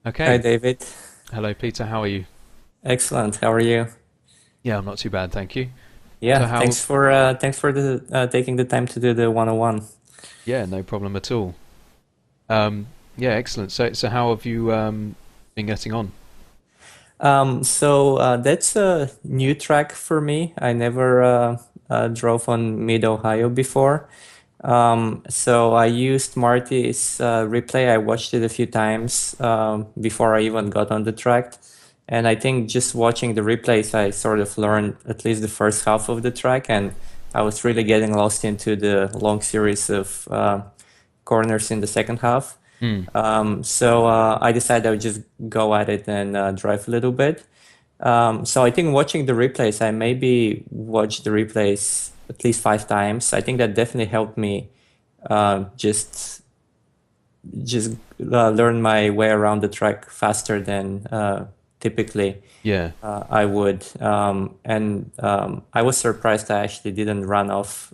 Hi, Okay. David. Hello, Peter. How are you? Excellent. How are you? Yeah, I'm not too bad, thank you. Yeah, So how? thanks for the taking the time to do the 101. Yeah, no problem at all. Yeah, excellent. So how have you been getting on? That's a new track for me. I never drove on Mid Ohio before. So I used Marty's replay. I watched it a few times before I even got on the track. And I think just watching the replays, I sort of learned at least the first half of the track. And I was really getting lost into the long series of corners in the second half. Hmm. So I decided I would just go at it and drive a little bit. So I think watching the replays, I maybe watched the replays at least 5 times. I think that definitely helped me uh, just just learn my way around the track faster than typically Yeah. I would. And I was surprised I actually didn't run off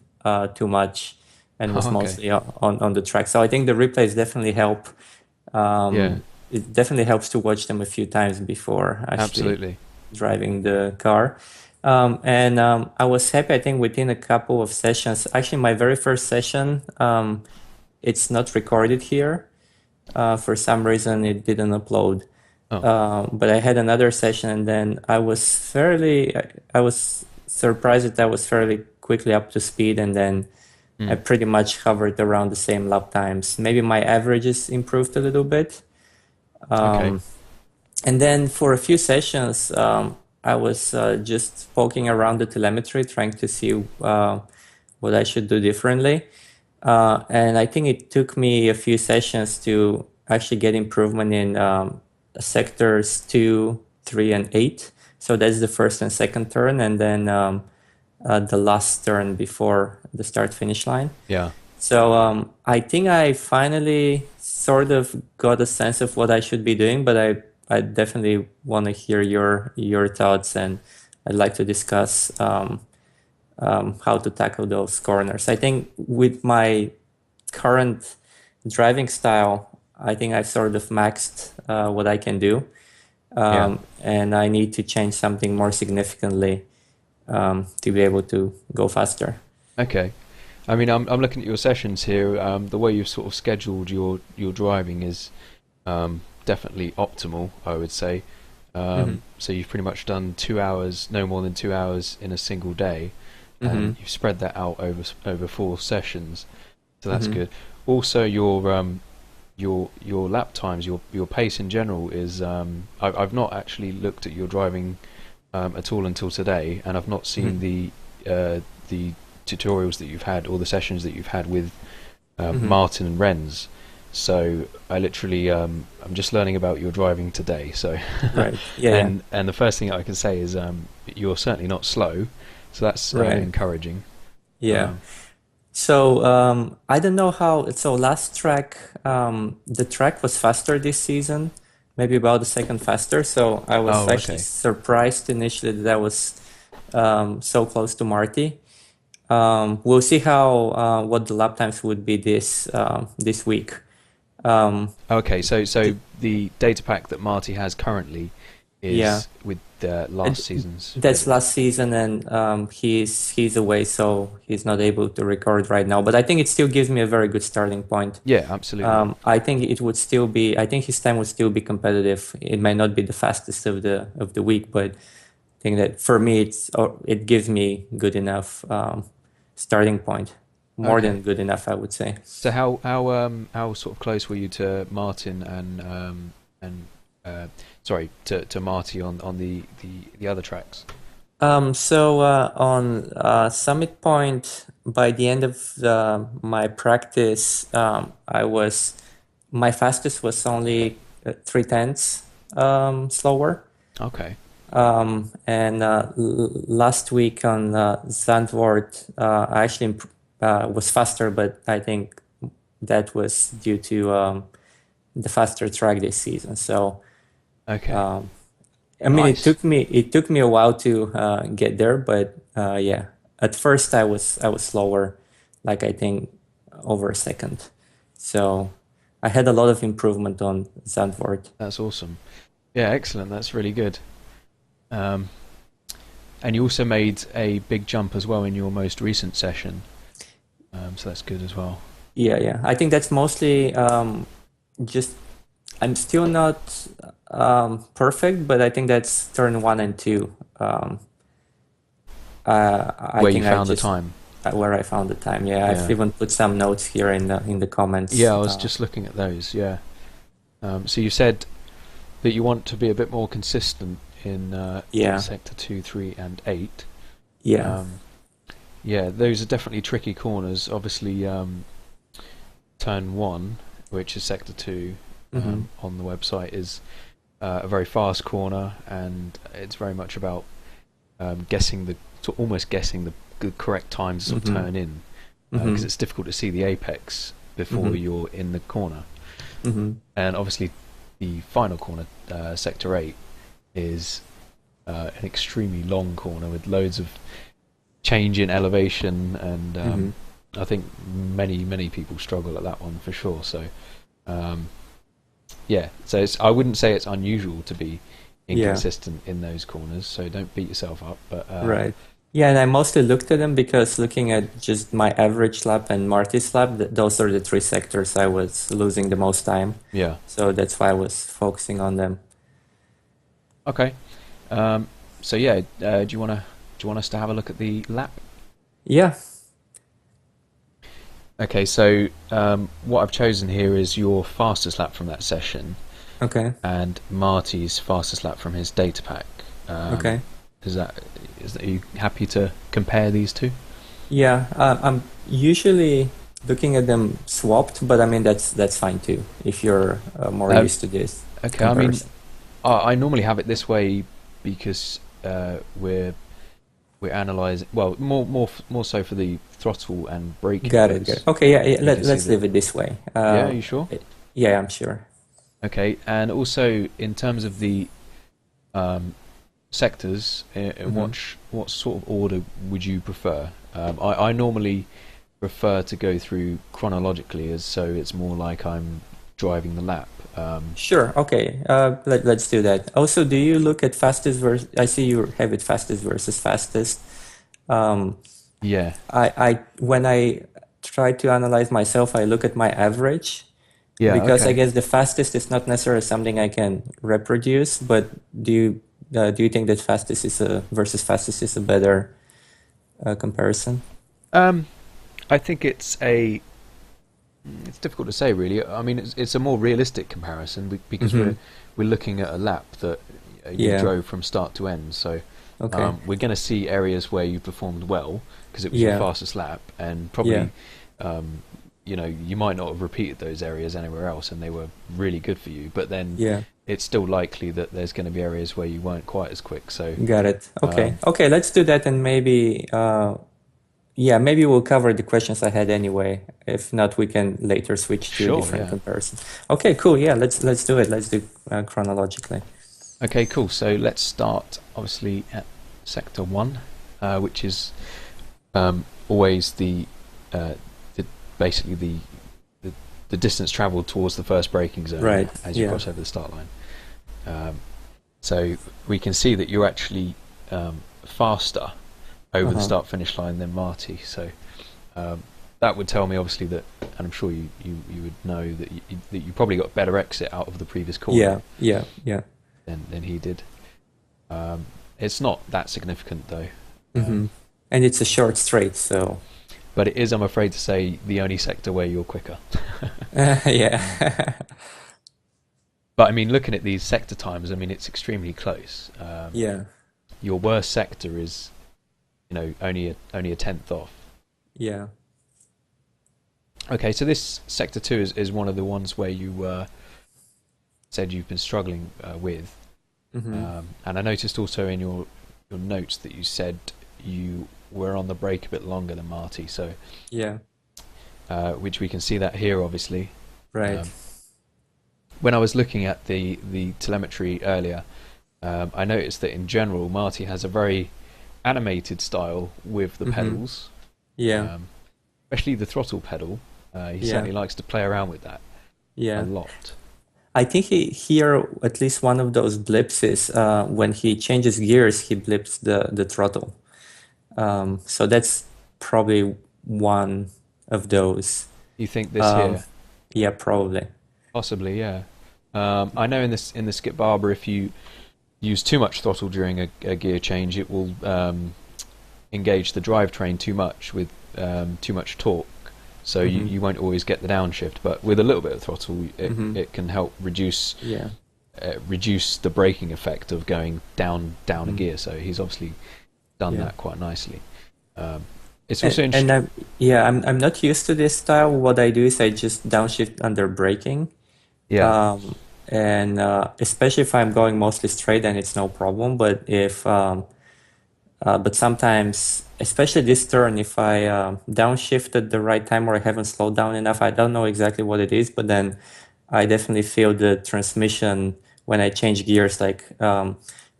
too much and was Okay. mostly on the track. So I think the replays definitely help. Yeah. It definitely helps to watch them a few times before actually Absolutely. driving the car. And I was happy, I think, within a couple of sessions. Actually, my very first session, it's not recorded here. For some reason, it didn't upload. Oh. But I had another session, and then I was surprised that I was fairly quickly up to speed, and then I Hmm. pretty much hovered around the same lap times. Maybe my averages improved a little bit. Okay. Um, and then for a few sessions, I was just poking around the telemetry, trying to see what I should do differently. And I think it took me a few sessions to actually get improvement in sectors 2, 3, and 8. So that's the first and second turn, and then the last turn before the start finish line. Yeah. So I think I finally sort of got a sense of what I should be doing, but I definitely want to hear your thoughts, and I'd like to discuss how to tackle those corners. I think with my current driving style, I think I've sort of maxed what I can do, Yeah. and I need to change something more significantly to be able to go faster. Okay. I mean, I'm looking at your sessions here. The way you've sort of scheduled your driving is definitely optimal, I would say. Hmm. So you've pretty much done 2 hours, no more than 2 hours in a single day, and Hmm. you've spread that out over 4 sessions. So that's Hmm. good. Also, your lap times, your pace in general is. I've not actually looked at your driving at all until today, and I've not seen Hmm. the tutorials that you've had or the sessions that you've had with Hmm. Martin and Renz. So I literally I'm just learning about your driving today. So Right. Yeah. Yeah. and the first thing I can say is you're certainly not slow. So that's Right. encouraging. Yeah. Um, So I don't know how. So last track, the track was faster this season, maybe about a second faster. So I was oh, actually okay. surprised initially that I was so close to Marty. We'll see how what the lap times would be this week. Um, Okay, so the, the data pack that Marty has currently yeah. is with last And season's that's data pack. last season, and he's away, so he's not able to record right now. But I think it still gives me a very good starting point. Yeah, absolutely. I think it would still be. I think his time would still be competitive. It might not be the fastest of the week, but I think that for me, it gives me good enough starting point, more Okay. than good enough, I would say. So how sort of close were you to Martin and sorry to Marty on the other tracks? So on Summit Point, by the end of my practice, my fastest was only 3/10 slower. Okay. And last week on Zandvoort, I actually was faster, but I think that was due to the faster track this season. So Okay. um, I mean, Nice. it took me a while to get there, but yeah, at first I was slower, like I think over a second. So I had a lot of improvement on Zandvoort. That's awesome. Yeah, excellent. That's really good. Um, and you also made a big jump as well in your most recent session, so that's good as well. Yeah, yeah. I think that's mostly just I'm still not perfect, but I think that's turn one and two. I Where you think I found the just time. where I found the time. Yeah, I've Yeah. even put some notes here in the comments. Yeah, I was just looking at those. Yeah. So you said that you want to be a bit more consistent in Yeah, sector 2, 3, and 8. yeah. Um, yeah, those are definitely tricky corners. Obviously, turn 1, which is sector 2, Hmm. on the website, is a very fast corner, and it's very much about guessing almost guessing the correct time to sort of Hmm. turn in, because Hmm. it's difficult to see the apex before Hmm. you're in the corner. Hmm. And obviously, the final corner, sector 8, is an extremely long corner with loads of change in elevation, and Hmm. I think many people struggle at that one for sure. So um, yeah, so I wouldn't say it's unusual to be Yeah, inconsistent in those corners. So don't beat yourself up. But right. Yeah, and I mostly looked at them because looking at just my average lap and Marty's lap, those are the three sectors I was losing the most time. yeah, So that's why I was focusing on them. okay. Um, so yeah, do you want us to have a look at the lap? Yeah. Okay, so what I've chosen here is your fastest lap from that session, Okay. and Marty's fastest lap from his data pack. Um, Okay. is that are you happy to compare these two? Yeah. I'm usually looking at them swapped, but I mean that's fine too if you're more Um, used to this okay, I mean, comparison. I normally have it this way because we're analysing, well, more so for the throttle and brake Got it. Got it. inputs. Okay. Yeah. Yeah, You can see let's that. leave it this way. Yeah, are you sure? Yeah, I'm sure. Okay, and also in terms of the um, sectors, in Hmm. what sort of order would you prefer? I normally prefer to go through chronologically, as so it's more like I'm driving the lap. Sure. Okay. Let's do that. Also, do you look at fastest versus? I see you have it fastest versus fastest. Um, Yeah, when I try to analyze myself, I look at my average yeah, because I okay. guess the fastest is not necessarily something I can reproduce. But do you think that fastest is a versus fastest is a better comparison? Um, I think it's difficult to say really. I mean, it's a more realistic comparison because Hmm. we're looking at a lap that you Yeah. drove from start to end. So Okay. we're going to see areas where you performed well because it was your Yeah. fastest lap, and Yeah. probably you might not have repeated those areas anywhere else, and they were really good for you. But then Yeah. it's still likely that there's going to be areas where you weren't quite as quick. So Got it. Okay. um, Okay. Let's do that, and maybe. Yeah, maybe we'll cover the questions I had anyway. If not, we can later switch to sure, different yeah. comparisons. Okay, cool. Yeah, let's do it. Let's do chronologically. Okay, cool. So let's start obviously at sector 1, which is always uh, the basically the the distance travelled towards the first braking zone Right. as you Yeah. cross over the start line. Um, so we can see that you're actually faster over the Uh-huh. start finish line than Marty. So um, that would tell me obviously that, and I'm sure you would know that you probably got better exit out of the previous corner Yeah. Yeah. Yeah. than he did. Um, it's not that significant though. Mm-hmm. Um, And it's a short straight, so but it is, I'm afraid to say, the only sector where you're quicker. yeah. But I mean, looking at these sector times, I mean, it's extremely close. Yeah. Your worst sector is, only a tenth off. Yeah. Okay, so this sector 2 is one of the ones where you said you've been struggling with, Mm-hmm. and I noticed also in your notes that you said you were on the break a bit longer than Marty, so Yeah. which we can see that here, obviously. Right. Um, when I was looking at the telemetry earlier, I noticed that in general, Marty has a very animated style with the Mm-hmm. pedals, Yeah. um, especially the throttle pedal. He Yeah. certainly likes to play around with that. a Yeah. lot. I think here at least one of those blips is when he changes gears, he blips the throttle. So that's probably one of those. You think this Um, here? yeah, probably. Possibly, yeah. I know in the skip barber, if you use too much throttle during a gear change, it will engage the drivetrain too much with too much torque. So Hmm. you won't always get the downshift, but with a little bit of throttle, Hmm. it can help Yeah. reduce the braking effect of going down a Hmm. gear. So he's obviously done Yeah. that quite nicely. Um, it's also And interesting. I'm not used to this style. What I do is I just downshift under braking. Yeah, Um, and especially if I'm going mostly straight, then it's no problem. But sometimes, especially this turn, if I downshift at the right time or I haven't slowed down enough, I don't know exactly what it is, but then I definitely feel the transmission when I change gears, like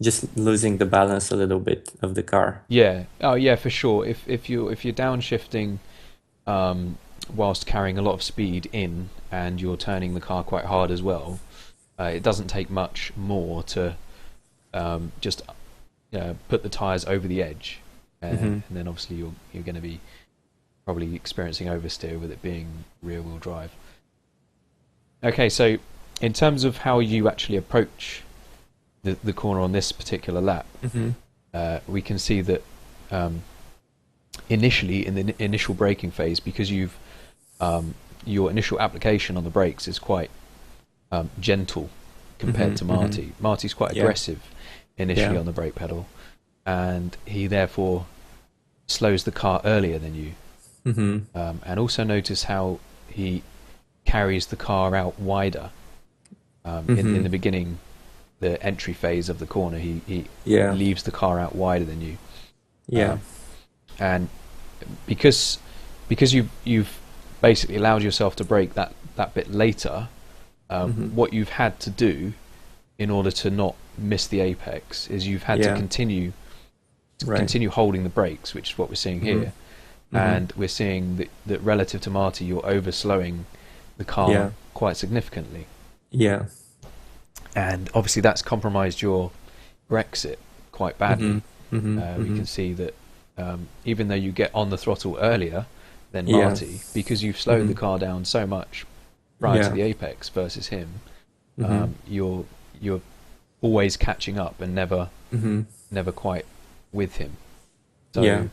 just losing the balance a little bit of the car. yeah, oh yeah, for sure. If you're downshifting um, whilst carrying a lot of speed in, and you're turning the car quite hard as well, it doesn't take much more to just put the tires over the edge, Hmm. and then obviously you're going to be probably experiencing oversteer with it being rear wheel drive. Okay, so in terms of how you actually approach the corner on this particular lap, Hmm. we can see that initially in the initial braking phase, because you've your initial application on the brakes is quite gentle compared Hmm. to Hmm. Martti. Martti's quite Yeah. aggressive initially Yeah. on the brake pedal, and he therefore slows the car earlier than you. Hmm. And also notice how he carries the car out wider. In Hmm. the beginning, the entry phase of the corner, he Yeah. leaves the car out wider than you. Yeah. Um, and because you've basically allowed yourself to brake that bit later, Hmm. what you've had to do in order to not miss the apex is you've had to Yeah. Right. continue holding the brakes, which is what we're seeing Hmm. here. Hmm. And we're seeing that relative to Marty, you're overslowing the car Yeah. quite significantly, Yeah. and obviously that's compromised your exit quite Hmm. badly. Hmm. We Hmm. can see that even though you get on the throttle earlier than Yeah. Marty, because you've slowed Hmm. the car down so much prior to Yeah. the apex versus him, Hmm. you're always catching up and Hmm. never quite with him. Yeah.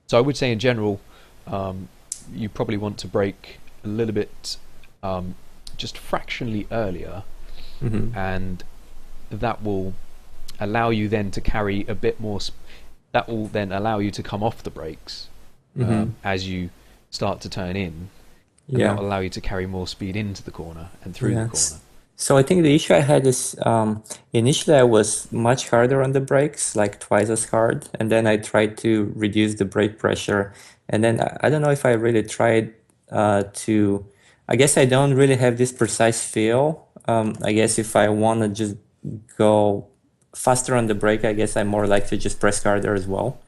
So I would say in general, um, you probably want to brake a little bit, just fractionally earlier, Hmm. and that will allow you then to carry a bit more. That will then allow you to come off the brakes Hmm. as you start to turn in, and that Yeah. will allow you to carry more speed into the corner and through the corner. Yes. So I think the issue I had is initially I was much harder on the brakes, like twice as hard, and then I tried to reduce the brake pressure, and then I don't know if I really tried to. I guess I don't really have this precise feel. I guess if I want to just go faster on the brake, I guess I'm more likely to just press harder as well.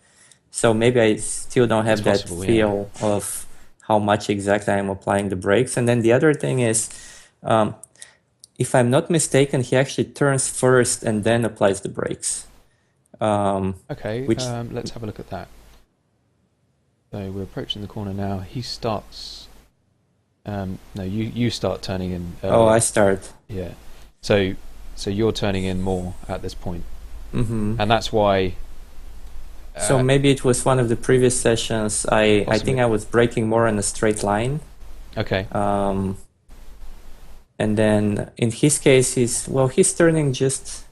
So maybe I still don't It's have that possible, yeah. feel of how much exactly I'm applying the brakes. And then the other thing is, um, if I'm not mistaken, he actually turns first and then applies the brakes. Okay, Which, let's have a look at that. So we're approaching the corner now. He starts. No, you start turning in oh, I earlier. start. Yeah. So you're turning in more at this point, Hmm. and that's why So uh, maybe it was one of the previous sessions. I think possibly. I was braking more in a straight line. Okay. Um, and then in his case, he's turning just,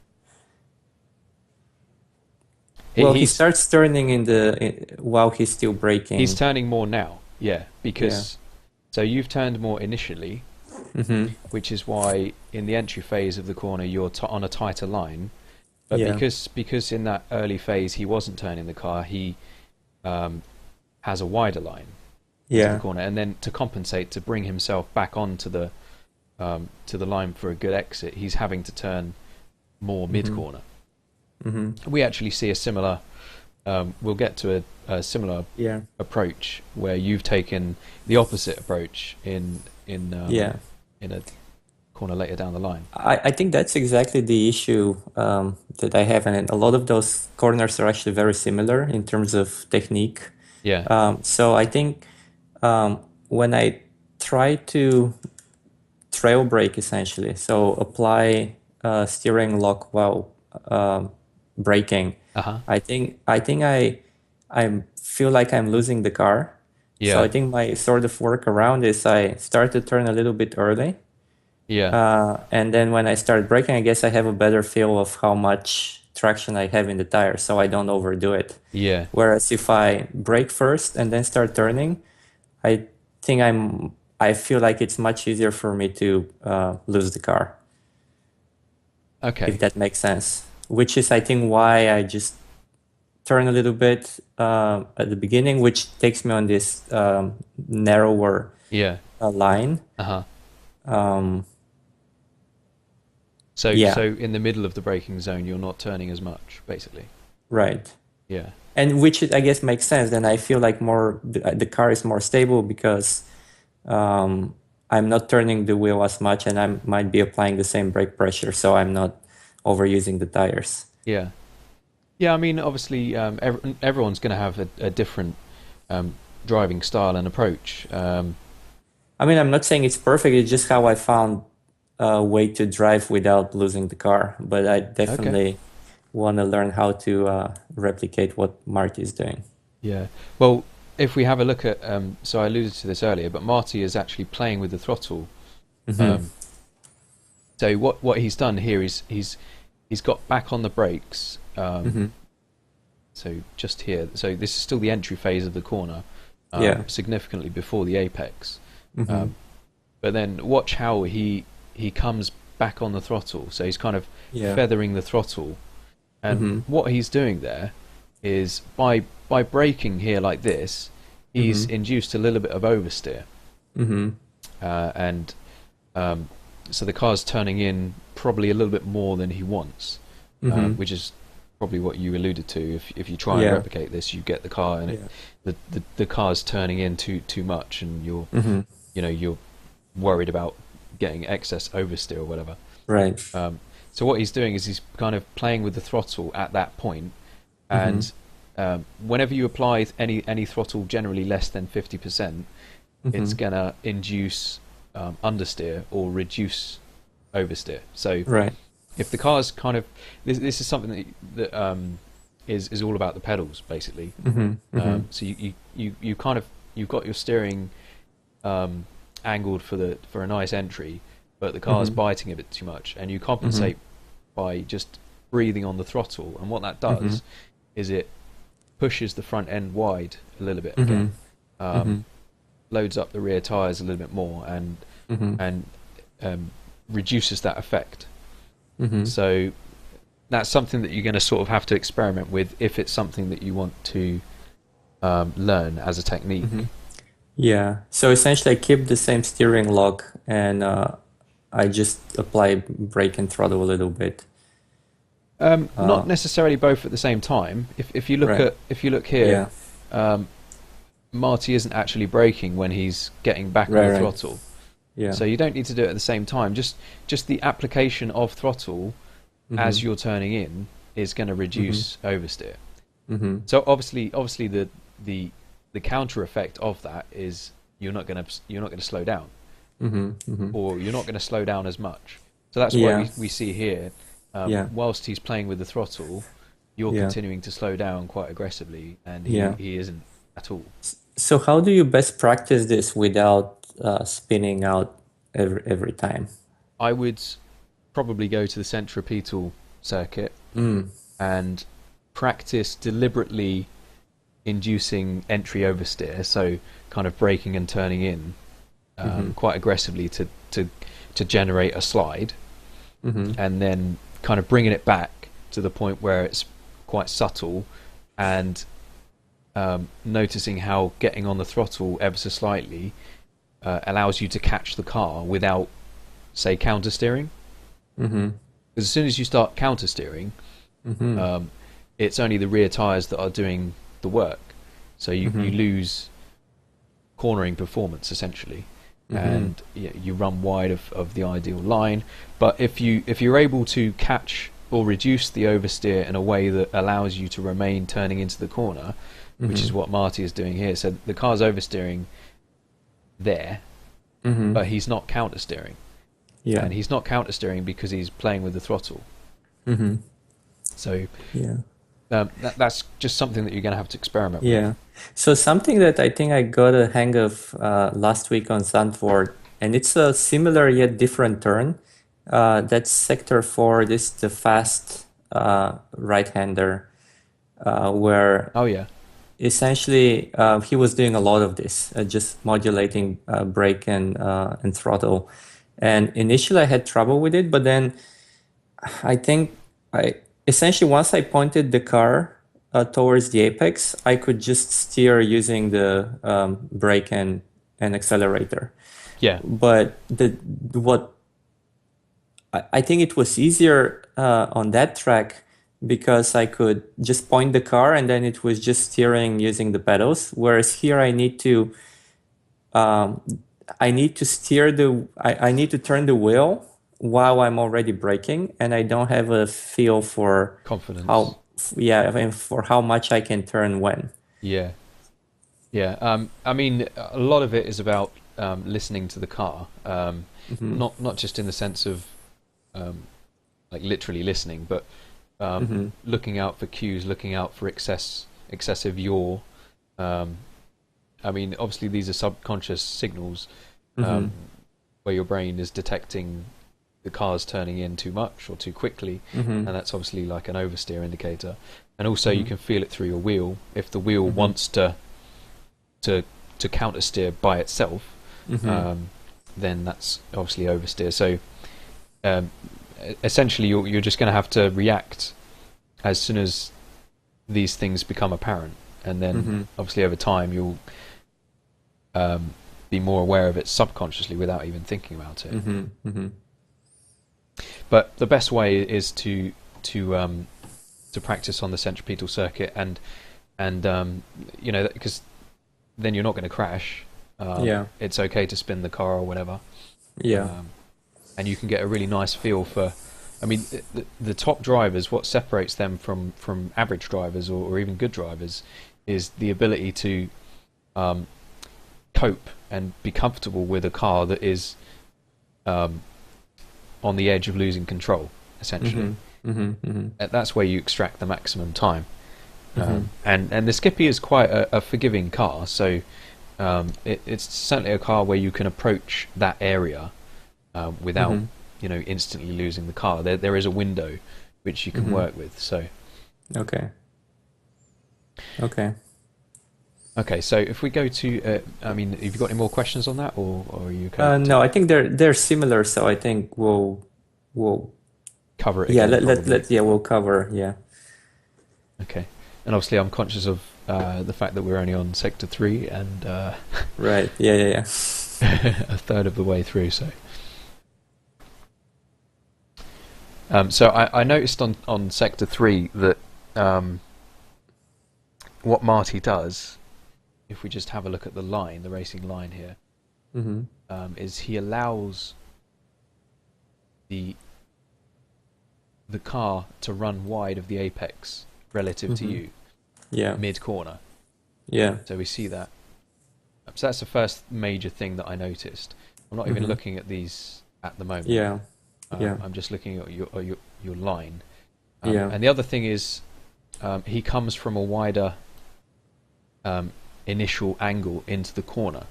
he He's starts turning while he's still he's braking. turning more now. Yeah, Yeah. because so you've turned more initially, Hmm. which is why in the entry phase of the corner you're on a tighter line. But Yeah. because in that early phase he wasn't turning the car, he um, has a wider line into the Yeah. corner, and then to compensate to bring himself back onto to the line for a good exit, he's having to turn more mid Hmm. corner. Hmm. We actually see a similar. We'll get to a similar Yeah. approach where you've taken the opposite approach in Yeah. in a corner later down the line. I think that's exactly the issue that I have, and a lot of those corners are actually very similar in terms of technique. Yeah. So I think when I try to trail brake essentially, so apply steering lock while braking, Uh-huh. I feel like I'm losing the car. So I Yeah. think my sort of workaround is I start to turn a little bit early. Yeah. And then when I start braking, I guess I have a better feel of how much traction I have in the tire, so I don't overdo it. Yeah. Whereas if I brake first and then start turning, I think I feel like it's much easier for me to lose the car, if Okay. that makes sense. Which is, I think, why I just turn a little bit at the beginning, which takes me on this narrower Yeah. line. Uh-huh. Um, So yeah, in the middle of the braking zone, you're not turning as much, basically. right. Yeah. And which I guess makes sense. Then I feel like the car is more stable because um, I'm not turning the wheel as much, and I might be applying the same brake pressure, so I'm not overusing the tires. Yeah. Yeah, I mean, obviously, everyone's going to have a different um, driving style and approach. I mean, I'm not saying it's perfect. It's just how I found a way to drive without losing the car. But I Okay. definitely want to learn how to replicate what Marty is doing. Yeah. Well, if we have a look at, so I alluded to this earlier, but Marty is actually playing with the throttle. Hmm. Um, so what he's done here is he's got back on the brakes. Hmm. So just here. So this is still the entry phase of the corner, Yeah. significantly before the apex. Hmm. Um, but then watch how he comes back on the throttle. So he's kind of Yeah. feathering the throttle, and Hmm. what he's doing there is by braking here like this, he's Hmm. induced a little bit of oversteer, Hmm. and um, so the car's turning in probably a little bit more than he wants, Hmm. which is probably what you alluded to. If you try and Yeah. replicate this, you get the car and Yeah. the car's turning in too much, and Hmm. you're worried about getting excess oversteer or whatever. Right. Um, so what he's doing is he's kind of playing with the throttle at that point, Hmm. and whenever you apply any throttle generally less than 50%, it's Hmm. gonna induce understeer or reduce oversteer. So Right. if the car's kind of this is something that is all about the pedals basically. Hmm. Hmm. So you kind of you've got your steering um, angled for a nice entry, but the car's Hmm. biting a bit too much, and you Hmm. compensate by just breathing on the throttle. And what that Hmm. does is it pushes the front end wide a little bit Hmm. again, Hmm. um, loads up the rear tires a little bit more, and Hmm. and um, reduces that effect. Hmm. So that's something that you're going to sort of have to experiment with if it's something that you want to learn as a Hmm. technique. Yeah. So essentially, I keep the same steering lock, and I just apply brake and throttle a little bit. Not Uh, necessarily both at the same time. If you look right. at if you look here, Yeah. um, Marty isn't actually braking when he's getting back on Right. the Right. throttle, Yeah. so you don't need to do it at the same time. Just the application of throttle Hmm. as you're turning in is going to Hmm. reduce oversteer. Hmm. So obviously the the counter effect of that is you're not going to slow down, Hmm. Hmm. or you're not going to slow down as much. So that's why Yeah. we see here, Yeah. whilst he's playing with the throttle, you're Yeah. continuing to slow down quite aggressively, and he Yeah. he isn't at all. So how do you best practice this without spinning out every time? I would probably go to the centripetal circuit Mm. and practice deliberately inducing entry oversteer, so kind of braking and turning in Mm-hmm. quite aggressively to generate a slide, Mm-hmm. and then kind of bringing it back to the point where it's quite subtle, and noticing how getting on the throttle ever so slightly allows you to catch the car without, say, counter steering. Mm-hmm. Because as soon as you start counter steering, Mm-hmm. um, it's only the rear tyres that are doing the work. So you Mm-hmm. lose cornering performance essentially. and you run wide of the ideal line. But if you're able to catch or reduce the oversteer in a way that allows you to remain turning into the corner, which is what Martti is doing here. So the car's oversteering there, but he's not countersteering. Yeah. And he's not countersteering because he's playing with the throttle. So Yeah. that's just something that you're going to have to experiment with. Yeah. So something that I think I got a hang of last week on Zandvoort, and it's a similar yet different turn. That's sector 4. This is the fast right-hander, where Oh yeah. essentially he was doing a lot of this, just modulating brake and throttle. And initially I had trouble with it, but then I think I essentially, once I pointed the car towards the apex, I could just steer using the brake and accelerator. Yeah. But what I think it was easier on that track because I could just point the car and then it was just steering using the pedals. Whereas here I need to steer I need to turn the wheel while I'm already braking, and I don't have a feel for Confidence. I mean, for how much I can turn when. Yeah. Yeah. I mean, a lot of it is about listening to the car, not just in the sense of like literally listening, but looking out for cues, looking out for excessive yaw. I mean, obviously these are subconscious signals where your brain is detecting the car's turning in too much or too quickly, and that's obviously like an oversteer indicator. And also you can feel it through your wheel. If the wheel wants to countersteer by itself, then that's obviously oversteer. So essentially you're just going to have to react as soon as these things become apparent, and then obviously over time you'll be more aware of it subconsciously without even thinking about it. But the best way is to practice on the centripetal circuit, and you know, because then you're not going to crash. It's okay to spin the car or whatever. And you can get a really nice feel for. I mean, the top drivers, what separates them from average drivers or even good drivers is the ability to cope and be comfortable with a car that is on the edge of losing control, essentially. That's where you extract the maximum time. And the Skippy is quite a forgiving car, so it's certainly a car where you can approach that area without instantly losing the car. There is a window which you can work with. So okay, so if we go to I mean, have you got any more questions on that, or are you okay? No, I think they're similar, so I think we'll cover it again, again, we'll cover. Okay. And obviously I'm conscious of the fact that we're only on sector 3 and right. a third of the way through, so I noticed on sector 3 that what Martti does, if we just have a look at the line, the racing line here, is he allows the car to run wide of the apex relative to you, mid corner. So we see that. So that's the first major thing that I noticed. I'm not even looking at these at the moment. I'm just looking at your line. And the other thing is, he comes from a wider initial angle into the corner,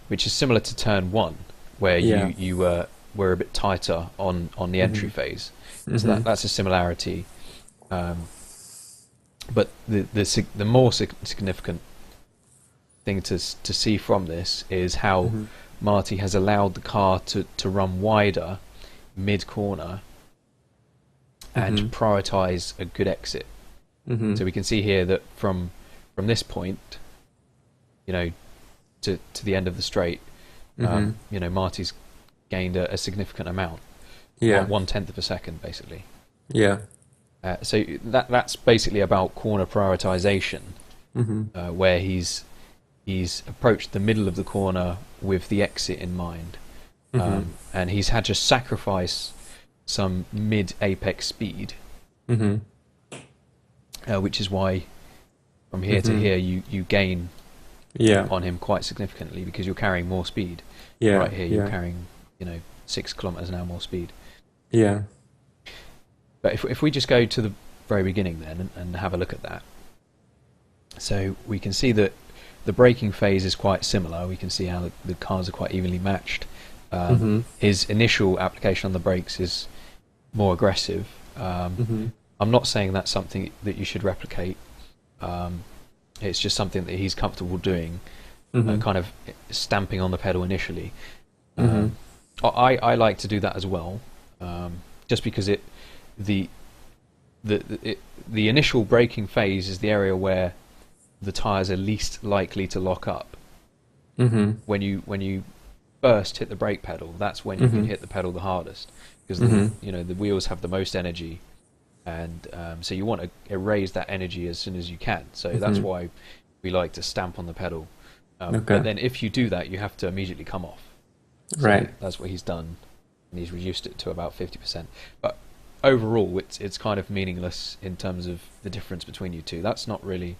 which is similar to turn 1, where you were a bit tighter on the entry phase. So that's a similarity. But the more significant thing to see from this is how Martti has allowed the car to run wider mid corner and prioritize a good exit. So we can see here that from this point, to the end of the straight, Martti's gained a significant amount, 1/10 of a second, basically. So that's basically about corner prioritization, where he's he's approached the middle of the corner with the exit in mind, Mm-hmm. and he's had to sacrifice some mid-apex speed, Mm-hmm. which is why from here to Mm-hmm. here you gain Yeah. on him quite significantly because you're carrying more speed. Yeah. Right here, you're Yeah. carrying 6 kilometers an hour more speed. Yeah. But if we just go to the very beginning then and have a look at that, so we can see that the braking phase is quite similar. We can see how the cars are quite evenly matched. Mm-hmm. His initial application on the brakes is more aggressive. Mm-hmm. I'm not saying that's something that you should replicate. It's just something that he's comfortable doing, Mm-hmm. kind of stamping on the pedal initially. Mm-hmm. I like to do that as well, just because the the initial braking phase is the area where the tyres are least likely to lock up. Mm-hmm. When you first hit the brake pedal, that's when you can Mm-hmm. hit the pedal the hardest, because Mm-hmm. the wheels have the most energy, and so you want to erase that energy as soon as you can. So that's Mm-hmm. why we like to stamp on the pedal. Okay. But then if you do that, you have to immediately come off. So Right. that's what he's done, and he's reduced it to about 50%. But overall, it's kind of meaningless in terms of the difference between you two. That's not really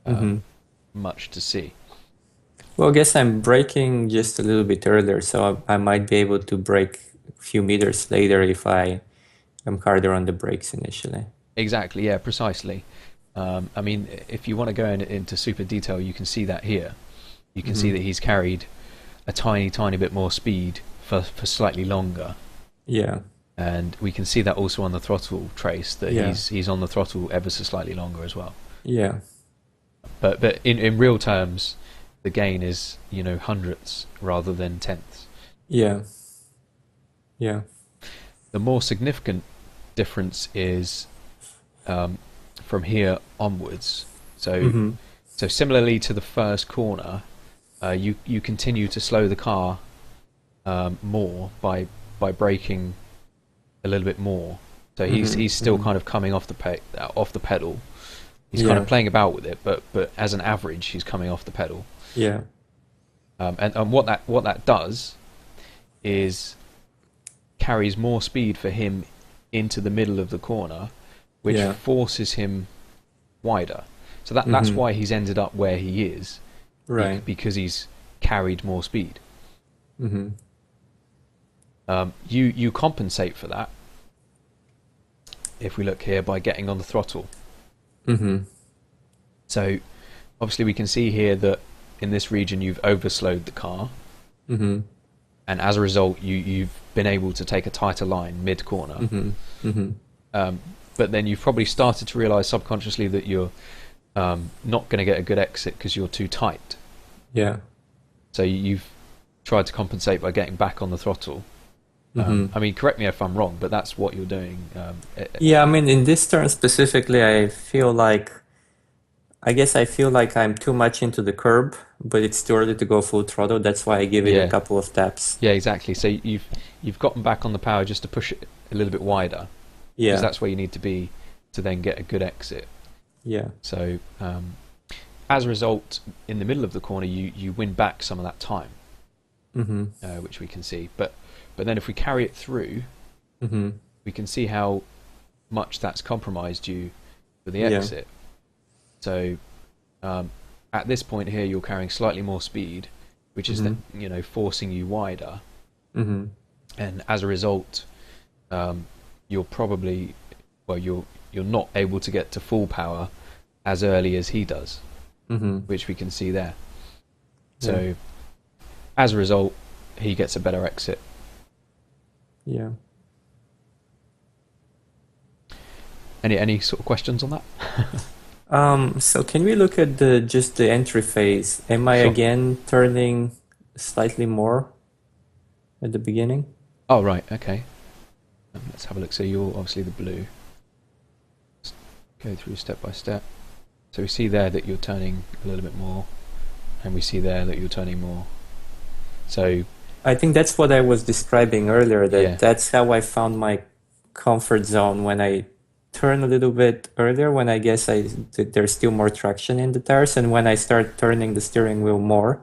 Mm-hmm. much to see. Well, I guess I'm braking just a little bit earlier, so I might be able to brake a few meters later if I am harder on the brakes initially. Exactly, yeah, precisely. I mean, if you want to go into super detail, you can see that here. You can see Mm-hmm. that he's carried a tiny bit more speed for slightly longer. Yeah. And we can see that also on the throttle trace, that Yeah. he's on the throttle ever so slightly longer as well. Yeah. But in real terms, the gain is hundredths rather than tenths. Yeah. Yeah. The more significant difference is from here onwards. So Mm-hmm. so similarly to the first corner, you continue to slow the car more by braking a little bit more. So Mm-hmm. he's still Mm-hmm. kind of coming off the pedal. He's kind of Yeah. playing about with it, but as an average, he's coming off the pedal. Yeah. And what that does is carries more speed for him into the middle of the corner, which Yeah. forces him wider. So that's Mm-hmm. why he's ended up where he is, Right. because he's carried more speed. Mm-hmm. You compensate for that if we look here by getting on the throttle. Mm-hmm. So obviously we can see here that in this region you've overslowed the car, Mm-hmm. and as a result you've been able to take a tighter line mid corner. Mm-hmm. Mm-hmm. But then you've probably started to realise subconsciously that you're not going to get a good exit because you're too tight. Yeah. So you've tried to compensate by getting back on the throttle. Mm-hmm. I mean, correct me if I'm wrong, but that's what you're doing. Yeah, I mean, in this turn specifically, I guess I feel like I'm too much into the curb, but it's too early to go full throttle. That's why I give it a Yeah. couple of taps. Yeah, exactly. So you've gotten back on the power just to push it a little bit wider, because Yeah. that's where you need to be to then get a good exit. Yeah. So as a result, in the middle of the corner, you win back some of that time, Mm-hmm. which we can see. But then if we carry it through, Mm-hmm. we can see how much that's compromised you for the Yeah. exit. So at this point here, you're carrying slightly more speed, which is then, forcing you wider, Mm-hmm. and as a result, you're probably you're not able to get to full power as early as he does, Mm-hmm. which we can see there. So as a result, he gets a better exit. Yeah. Any sort of questions on that? So can we look at just the entry phase? Am I Sure. again turning slightly more at the beginning? Oh, right, okay. Let's have a look. So you're obviously the blue. Let's go through step by step. So we see there that you're turning a little bit more, and we see there that you're turning more. So I think that's what I was describing earlier, that Yeah. that's how I found my comfort zone when I turn a little bit earlier when I guess there's still more traction in the tires, and when I start turning the steering wheel more,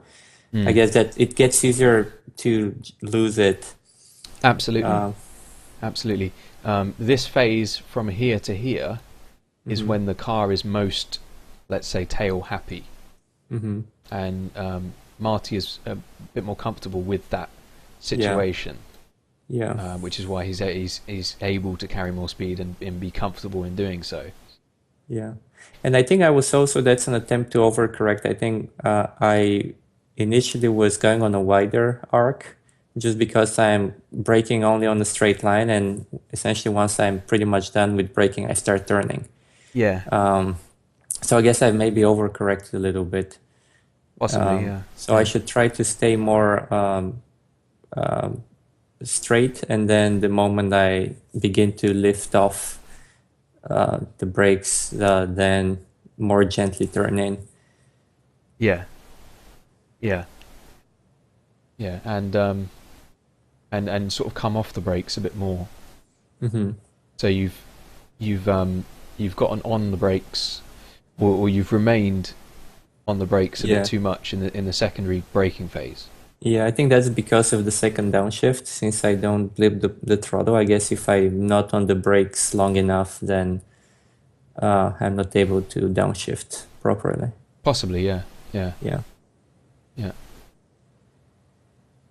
I Mm. guess that it gets easier to lose it. Absolutely, Uh, absolutely. This phase from here to here is mhm, when the car is most, let's say, tail happy, mhm. and Marty is a bit more comfortable with that Yeah, situation, yeah, which is why he's able to carry more speed and be comfortable in doing so. yeah. And I think I was also, that's an attempt to overcorrect. I think I initially was going on a wider arc just because I'm braking only on a straight line, and essentially once I'm pretty much done with braking, I start turning. Yeah, So I guess I maybe overcorrected a little bit. possibly. Yeah, So I yeah, should try to stay more straight, and then the moment I begin to lift off the brakes, then more gently turn in. yeah, yeah, yeah, and sort of come off the brakes a bit more. Hmm. So you've you've gotten on the brakes, or you've remained on the brakes a bit Yeah. too much in the secondary braking phase. Yeah, I think that's because of the second downshift. Since I don't flip the throttle, I guess if I'm not on the brakes long enough, then I'm not able to downshift properly. Possibly, yeah, yeah, Yeah. yeah.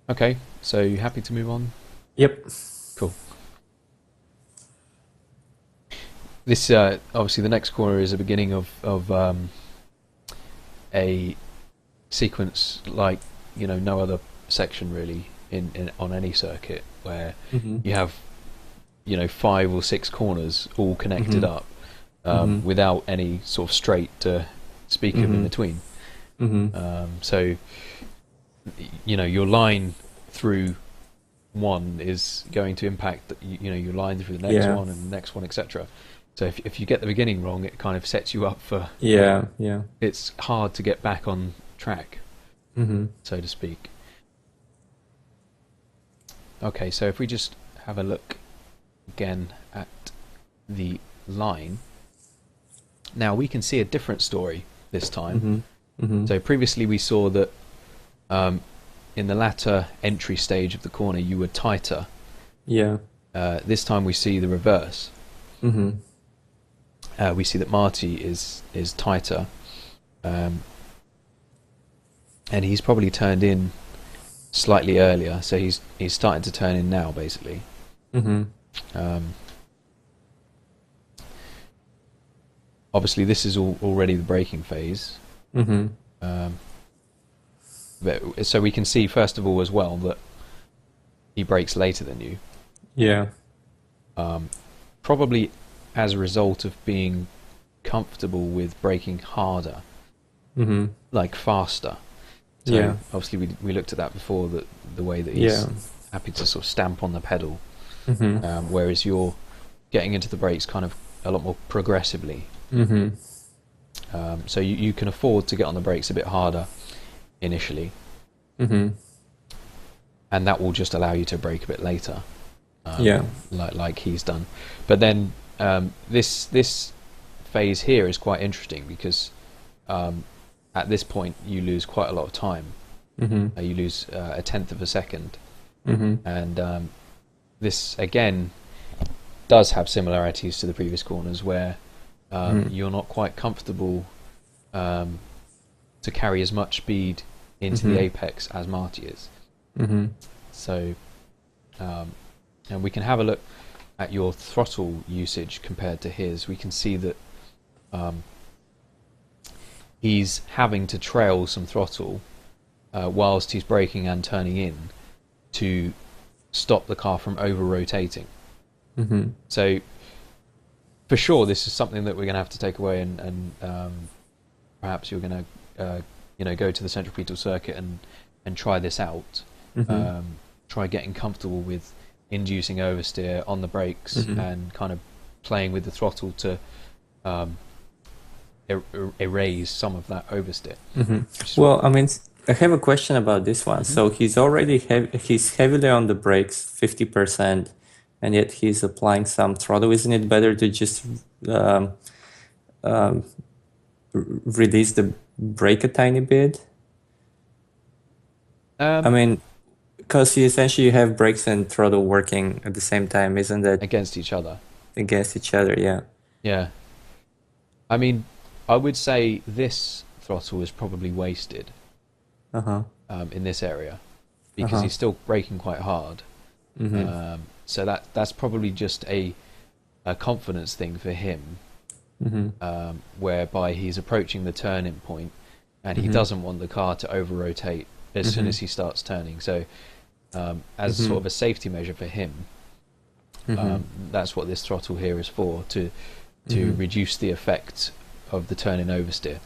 Okay, so you happy to move on? Yep. Cool. This obviously the next corner is the beginning of a sequence like no other section really in on any circuit where Hmm. you have 5 or 6 corners all connected Hmm. up Hmm. without any sort of straight to speak of in Hmm. between. Hmm. So your line through one is going to impact your line through the next Yeah. one and the next one, etc. So if you get the beginning wrong, it kind of sets you up for Yeah. Yeah. it's hard to get back on track, Hmm. so to speak. Okay, so if we just have a look again at the line, now we can see a different story this time. Hmm. Hmm. So previously we saw that in the latter entry stage of the corner you were tighter. Yeah. This time we see the reverse. Hmm. We see that Marty is tighter, um, and he's probably turned in slightly earlier, so he's starting to turn in now, basically. Hmm. Um, Obviously, this is already the braking phase. Hmm. Um, so we can see first of all as well that he brakes later than you, Yeah. probably as a result of being comfortable with braking harder, Hmm. like faster. So Yeah. obviously we looked at that before, that the way that he's Yeah. happy to sort of stamp on the pedal, Hmm. whereas you're getting into the brakes kind of a lot more progressively. Hmm. So you can afford to get on the brakes a bit harder initially, Hmm. and that will just allow you to brake a bit later, Yeah. like he's done. But then this phase here is quite interesting because at this point you lose quite a lot of time. Hmm. You lose a tenth of a second, Hmm. and this again does have similarities to the previous corners where you're not quite comfortable to carry as much speed into the Hmm. apex as Marty is. Hmm. So, and we can have a look at your throttle usage compared to his. We can see that he's having to trail some throttle whilst he's braking and turning in to stop the car from over-rotating. Hmm. So, for sure, this is something that we're going to have to take away, and perhaps you're going to, go to the centripetal circuit and try this out. Hmm. Try getting comfortable with inducing oversteer on the brakes Hmm. and kind of playing with the throttle to erase some of that oversteer. Hmm. Which is Well, I mean, I have a question about this one. Mhm. So he's already he's heavily on the brakes, 50%, and yet he's applying some throttle. Isn't it better to just um, um, release the brake a tiny bit? I mean, because you essentially have brakes and throttle working at the same time, isn't that against each other. against each other? Yeah. Yeah. I mean, I would say this throttle is probably wasted Uh-huh. in this area because Uh-huh. he's still braking quite hard. Mm-hmm. So that's probably just a confidence thing for him, Mm-hmm. whereby he's approaching the turning point and he Mm-hmm. doesn't want the car to over-rotate as soon Mm-hmm. as he starts turning. So as Mm-hmm. sort of a safety measure for him, Mm-hmm. that's what this throttle here is for, to Mm-hmm. reduce the effect of the turn-in oversteer,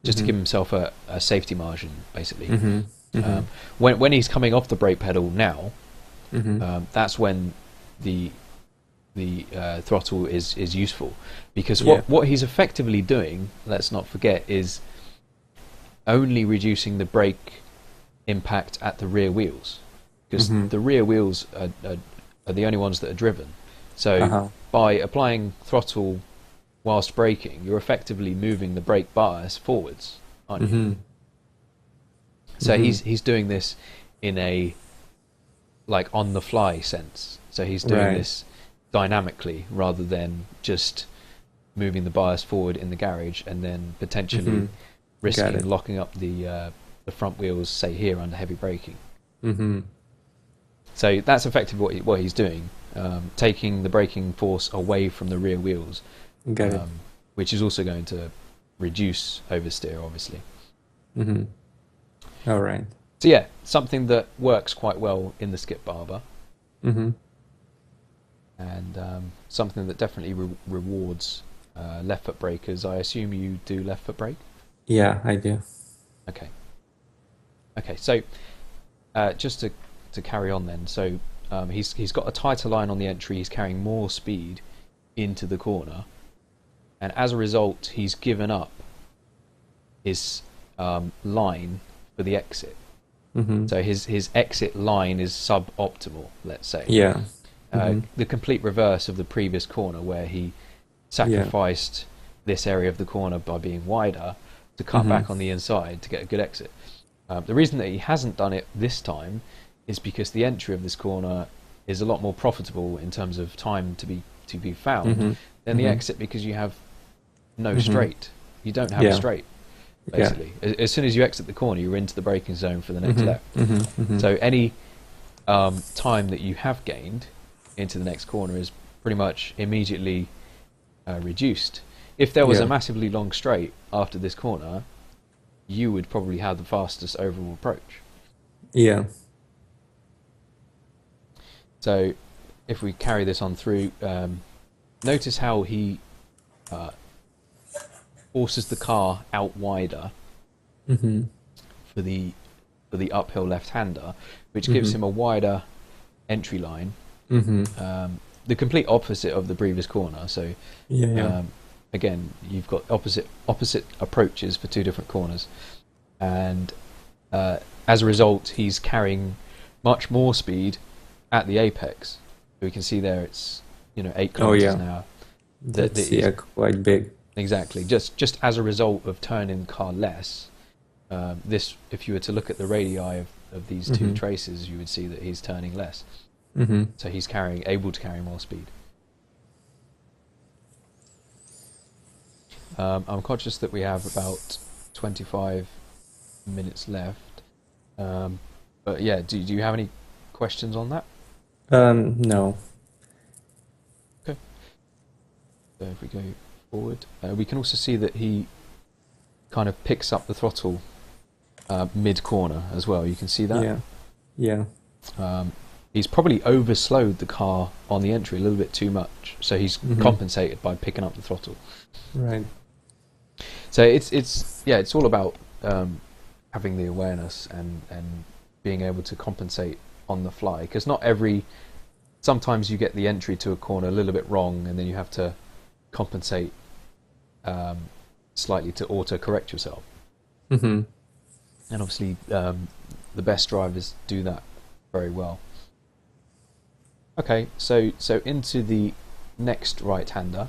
just to give himself a safety margin, basically. Mm-hmm. Mm-hmm. When he's coming off the brake pedal now, Mm-hmm. that's when the throttle is useful, because Yeah. what he's effectively doing, let's not forget, is only reducing the brake impact at the rear wheels, because Mm-hmm. the rear wheels are the only ones that are driven. So Uh-huh. by applying throttle whilst braking, you're effectively moving the brake bias forwards, aren't you? Mm-hmm. So Mm-hmm. he's doing this in a like on the fly sense. So he's doing Right. this dynamically rather than just moving the bias forward in the garage and then potentially Mm-hmm. Got risking it. locking up the front wheels, say here, under heavy braking. Mm-hmm. So that's effectively what he's doing, taking the braking force away from the rear wheels, Got it. which is also going to reduce oversteer, obviously. Mm-hmm. All right. So yeah, something that works quite well in the skip barber, Mm-hmm. and something that definitely rewards left foot brakers. I assume you do left foot brake? Yeah, I do. Okay. Okay, so just to carry on then, so he's got a tighter line on the entry, he's carrying more speed into the corner, and as a result he's given up his line for the exit. Mm-hmm. So his exit line is suboptimal, let's say. Yeah. Mm-hmm. The complete reverse of the previous corner, where he sacrificed this area of the corner by being wider to cut Mm-hmm. back on the inside to get a good exit. The reason that he hasn't done it this time is because the entry of this corner is a lot more profitable in terms of time to be found Mm-hmm. than the Mm-hmm. exit, because you have no Mm-hmm. straight. You don't have Yeah. a straight, basically. As soon as you exit the corner, you're into the braking zone for the next Mm-hmm. left. Mm-hmm. Mm-hmm. So any time that you have gained into the next corner is pretty much immediately reduced. If there was a massively long straight after this corner, you would probably have the fastest overall approach. Yeah. So if we carry this on through, notice how he forces the car out wider Mm-hmm. for the uphill left-hander, which gives him a wider entry line. Mm-hmm. The complete opposite of the previous corner. So Yeah. again, you've got opposite approaches for two different corners, and as a result, he's carrying much more speed at the apex. We can see there it's 8 kilometers an hour. That's that quite big. Exactly. Just as a result of turning the car less, this, if you were to look at the radii of these two Mhm. traces, you would see that he's turning less. Mm-hmm. So he's able to carry more speed. I'm conscious that we have about 25 minutes left. But yeah, do you have any questions on that? No. Okay. So if we go forward, we can also see that he kind of picks up the throttle mid-corner as well. You can see that. Yeah. He's probably overslowed the car on the entry a little bit too much, so he's Mhm. compensated by picking up the throttle. Right. So it's all about having the awareness and being able to compensate on the fly, because sometimes you get the entry to a corner a little bit wrong, and then you have to compensate slightly to auto correct yourself. Mm-hmm. And obviously the best drivers do that very well. Okay, so into the next right-hander.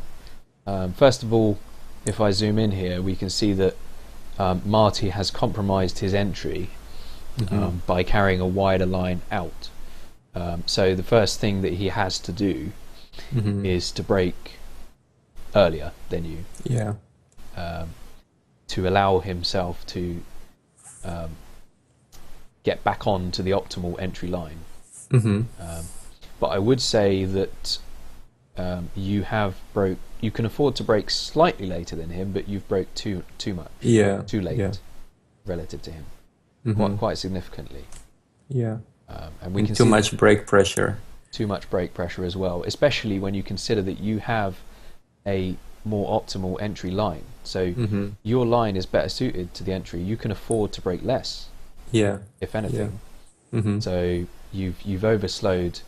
First of all, if I zoom in here, we can see that Marty has compromised his entry Mm-hmm. by carrying a wider line out. So the first thing that he has to do Mm-hmm. is to break earlier than you, Yeah. um, to allow himself to um, get back on to the optimal entry line. Mm-hmm. Um, but I would say that you can afford to break slightly later than him, but you've broke too much, Yeah. too Yeah. late relative to him, Mm-hmm. quite significantly. Yeah. And we And can too see that much brake pressure. too much brake pressure as well, especially when you consider that you have a more optimal entry line. So Mm-hmm. your line is better suited to the entry. You can afford to brake less, Yeah. if Yeah. anything. Mm-hmm. So you've overslowed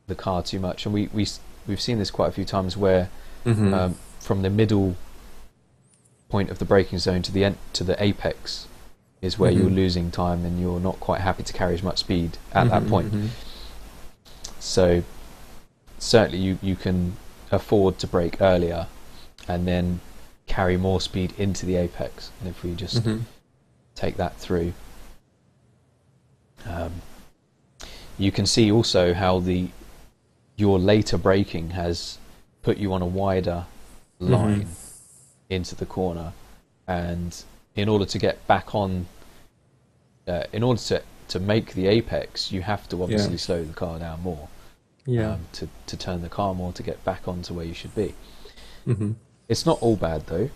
the car too much, and we've seen this quite a few times where Mm-hmm. from the middle point of the braking zone to the apex is where you're Mm-hmm. losing time, and you're not quite happy to carry as much speed at that Mm-hmm. point. Mm-hmm. So certainly you can afford to brake earlier and then carry more speed into the apex. And if we just Mm-hmm. take that through, um, you can see also how your later braking has put you on a wider Mm-hmm. line into the corner, and in order to get back on, in order to make the apex, you have to Yeah. obviously slow the car down more, Yeah. to turn the car more to get back onto where you should be. Mm-hmm. It's not all bad though.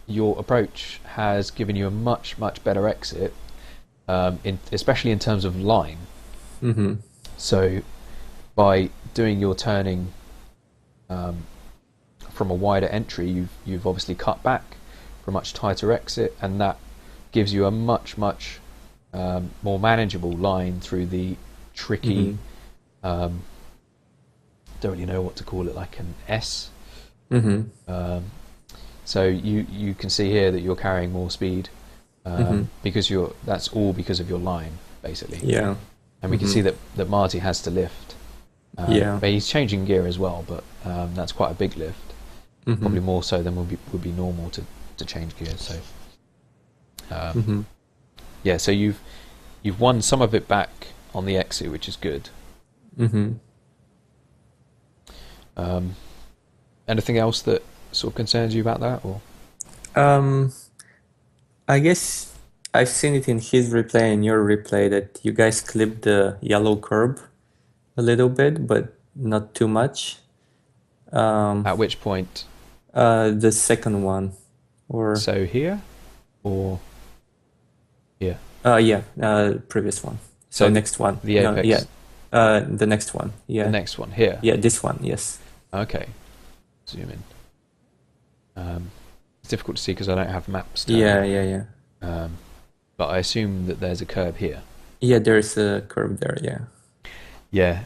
Your approach has given you a much better exit, especially in terms of line. Mm-hmm. So by doing your turning from a wider entry, you've obviously cut back for a much tighter exit, and that gives you a much more manageable line through the tricky. Mm-hmm. Um, don't really know what to call it, like an S. Mm-hmm. Um, so you can see here that you're carrying more speed Mm-hmm. because that's all because of your line basically, Yeah. and we can Mm-hmm. see that Marty has to lift. Yeah. But he's changing gear as well, but that's quite a big lift. Mm-hmm. Probably more so than would be normal to change gears. So Mm-hmm. yeah, so you've won some of it back on the exit, which is good. Mm-hmm. Um, anything else that sort of concerns you about that, or Um, I guess I've seen it in his replay and your replay that you guys clipped the yellow curb a little bit, but not too much. at which point? The second one, or So here, or here? yeah, previous one. So So next one. the No, yeah, apex, the next one. the Yeah, next one here. yeah, this one. Yes. Okay, zoom in. It's difficult to see because I don't have maps Yeah, turning. yeah, yeah. But I assume that there's a curb here. Yeah, there's a curve there. Yeah. Yeah,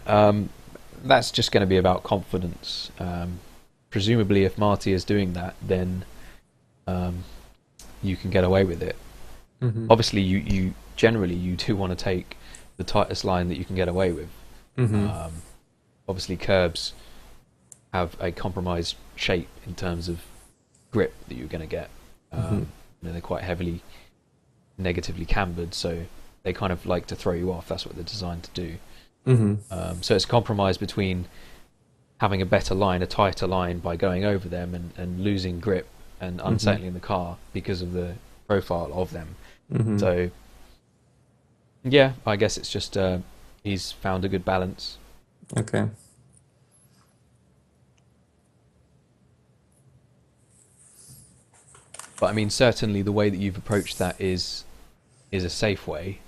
that's just going to be about confidence. Presumably, if Marty is doing that, then you can get away with it. Mm-hmm. Obviously, you generally you do want to take the tightest line that you can get away with. Mm-hmm. Obviously, curbs have a compromised shape in terms of grip that you're going to get. Mm-hmm. They're quite heavily negatively cambered, so they kind of like to throw you off. That's what they're designed to do. Mm-hmm. So it's a compromise between having a better line, a tighter line by going over them, and losing grip and unsettling the car because of the profile of them. Mm-hmm. So yeah, I guess it's just he's found a good balance. Okay. But I mean, certainly the way that you've approached that is a safe way.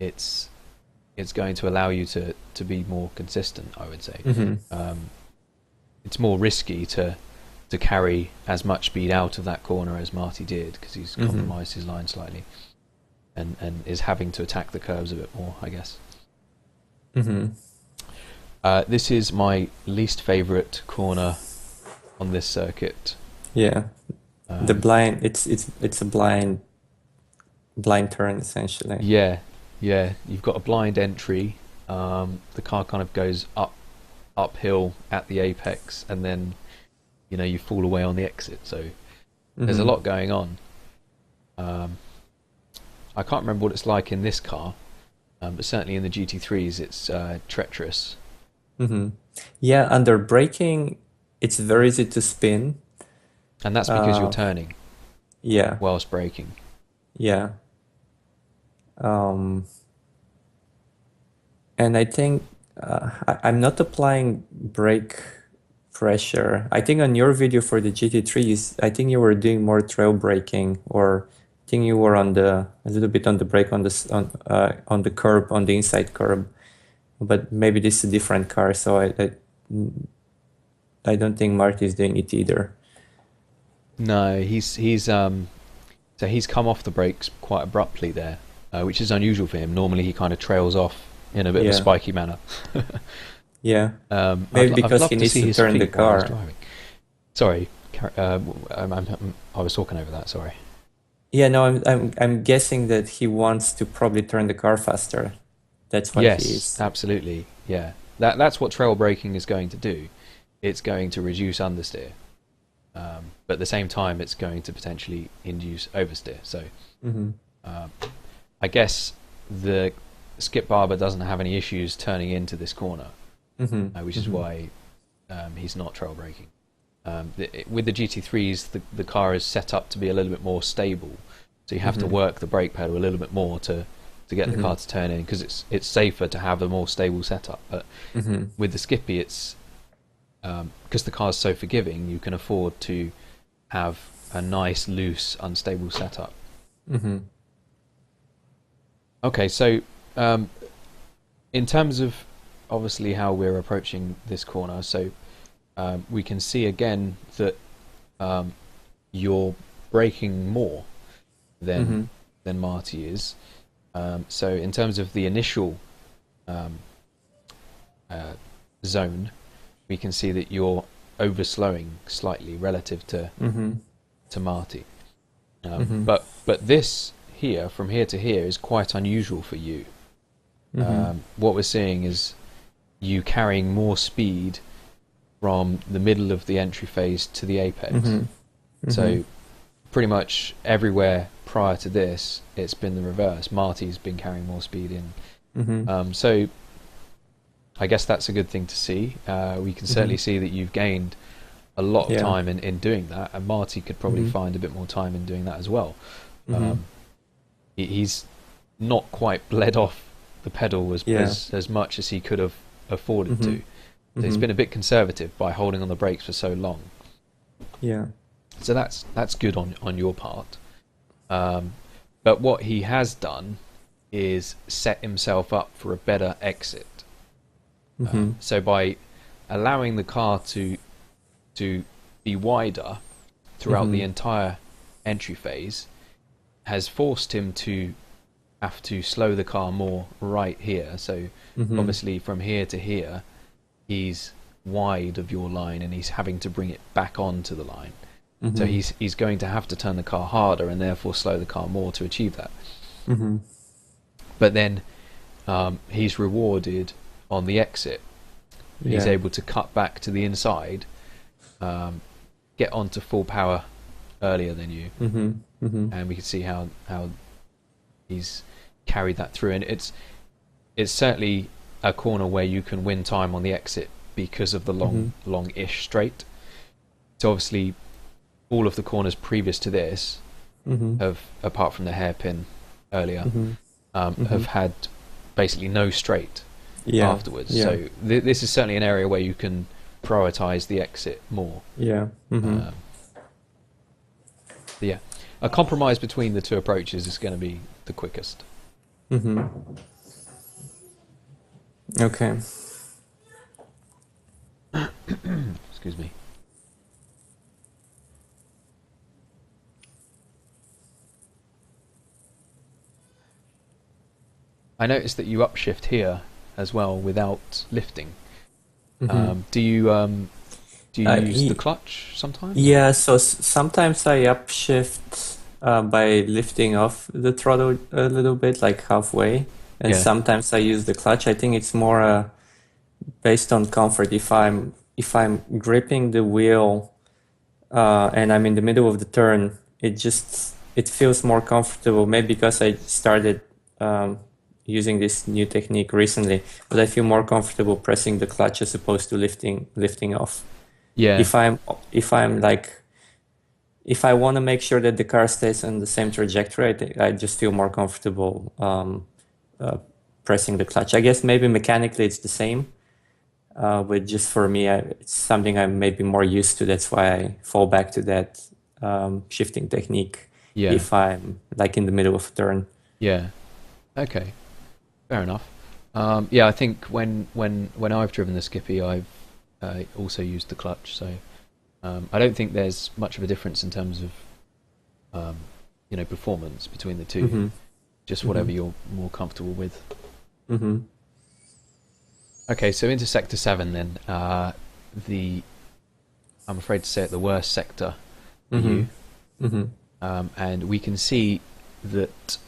It's going to allow you to be more consistent, I would say. Mm-hmm. It's more risky to carry as much speed out of that corner as Marty did, because he's Mm-hmm. compromised his line slightly, and is having to attack the curves a bit more, I guess. Mm-hmm. This is my least favourite corner on this circuit. Yeah. The blind. It's a blind turn essentially. Yeah, you've got a blind entry, the car kind of goes uphill at the apex, and then you fall away on the exit. So there's a Mm-hmm. lot going on. Um, I can't remember what it's like in this car, but certainly in the GT3s, it's treacherous. Mm-hmm. Yeah, under braking, it's very easy to spin. And that's because you're Uh, turning yeah, whilst braking. yeah. Um, and I think I'm not applying brake pressure. I think on your video for the GT3s, I think you were doing more trail braking, or I think you were on the a little bit on the brake on the curb, on the inside curb. But maybe this is a different car, so I don't think Marty is doing it either. No, so he's come off the brakes quite abruptly there, which is unusual for him. Normally he kind of trails off in a bit of a Yeah, spiky manner. yeah. I'd Maybe I'd because love he to needs see to his turn the feet while he's car. driving. Sorry, I was talking over that. Sorry. Yeah, no, I'm guessing that he wants to probably turn the car faster. That's what he Yes, is. absolutely. Yeah, that's what trail braking is going to do. It's going to reduce understeer, but at the same time, it's going to potentially induce oversteer. So Mm-hmm. um, I guess the Skip Barber doesn't have any issues turning into this corner, Mm-hmm. which is Mm-hmm. why he's not trail braking. With the GT3s, the car is set up to be a little bit more stable, so you have to Mm-hmm. work the brake pedal a little bit more to get the Mm-hmm. car to turn in, because it's safer to have a more stable setup. But Mm-hmm. with the Skippy, it's because the car's so forgiving, you can afford to have a nice, loose, unstable setup. Mm-hmm. Okay, so um, in terms of obviously how we're approaching this corner, so we can see again that um, you're braking more than Mm-hmm. Marty is. So in terms of the initial um, uh, zone, we can see that you're overslowing slightly relative Mm-hmm. to Marty. Mm-hmm. But this here, from here to here, is quite unusual for you. Mm-hmm. What we're seeing is you carrying more speed from the middle of the entry phase to the apex. Mm-hmm. Mm-hmm. So pretty much everywhere prior to this, it's been the reverse. Marty's been carrying more speed in. Mm-hmm. So I guess that's a good thing to see. We can Mm-hmm. certainly see that you've gained a lot of Yeah. time in doing that, and Marty could probably Mm-hmm. find a bit more time in doing that as well. Mm-hmm. Um, he's not quite bled off the pedal Yeah. as much as he could have afforded Mm-hmm. to. So he's Mm-hmm. been a bit conservative by holding on the brakes for so long. Yeah. So that's good on your part. But what he has done is set himself up for a better exit. Mm-hmm. So by allowing the car to be wider throughout the Mm-hmm. entire entry phase, has forced him to have to slow the car more right here. So Mm-hmm. obviously from here to here, he's wide of your line, and he's having to bring it back onto the line. So Mm-hmm. he's going to have to turn the car harder and therefore slow the car more to achieve that. Mm-hmm. But then he's rewarded on the exit. He's Yeah. able to cut back to the inside, get onto full power earlier than you, Mm-hmm. Mm-hmm. and we can see how he's carried that through. And it's certainly a corner where you can win time on the exit because of the Mm-hmm. long-ish straight. So obviously all of the corners previous to this Mm-hmm. have, apart from the hairpin earlier, Mm-hmm. Mm-hmm. have had basically no straight Yeah. afterwards. Yeah. So this is certainly an area where you can prioritize the exit more. Yeah. Mm-hmm. Um, yeah, a compromise between the two approaches is going to be the quickest. Mm-hmm. Okay. Excuse me. I noticed that you upshift here as well without lifting. Mm-hmm. Do you use the He, clutch sometimes? yeah, so sometimes I upshift by lifting off the throttle a little bit, like halfway. and Yeah. sometimes I use the clutch. I think it's more based on comfort. If I'm gripping the wheel and I'm in the middle of the turn, it feels more comfortable. Maybe because I started um, using this new technique recently, but I feel more comfortable pressing the clutch as opposed to lifting off. Yeah. If I'm if I'm like if I want to make sure that the car stays on the same trajectory, I just feel more comfortable uh, pressing the clutch. I guess maybe mechanically it's the same, but just for me, it's something I'm maybe more used to. That's why I fall back to that shifting technique Yeah. if I'm like in the middle of a turn. Yeah. Okay. Fair enough. Yeah, I think when I've driven the Skippy, I've also used the clutch. So I don't think there's much of a difference in terms of um, performance between the two. Mm-hmm. Just Mm-hmm. whatever you're more comfortable with. Mm-hmm. Okay, so into sector 7 then. The I'm afraid to say it, the worst sector for Mm-hmm. you. Mm-hmm. And we can see that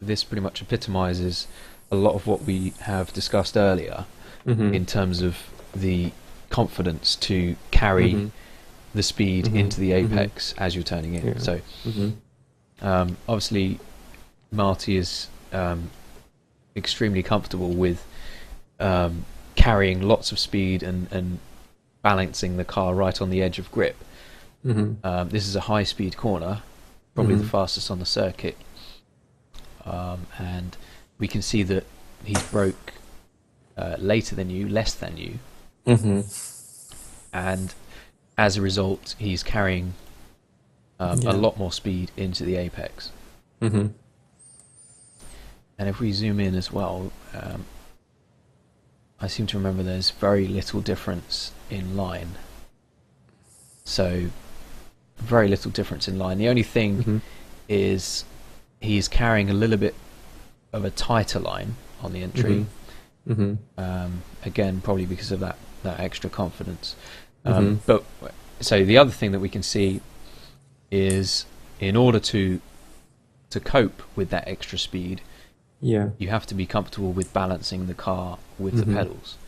this pretty much epitomizes a lot of what we have discussed earlier Mm-hmm. in terms of the confidence to carry Mm-hmm. the speed Mm-hmm. into the Mm-hmm. apex as you're turning in. Yeah. So Mm-hmm. obviously Marty is extremely comfortable with carrying lots of speed and balancing the car right on the edge of grip. Mm-hmm. This is a high-speed corner, probably the Mm-hmm. fastest on the circuit, and we can see that he's broke later than you, less than you, Mm-hmm. and as a result, he's carrying a Yeah. lot more speed into the apex. Mm-hmm. And if we zoom in as well, I seem to remember there's very little difference in line. So, very little difference in line. The only thing Mm-hmm. is he's carrying a little bit of a tighter line on the entry. Mm-hmm. Again, probably because of that extra confidence. Mm-hmm. But so the other thing that we can see is in order to cope with that extra speed, Yeah. you have to be comfortable with balancing the car with the Mm-hmm. pedals.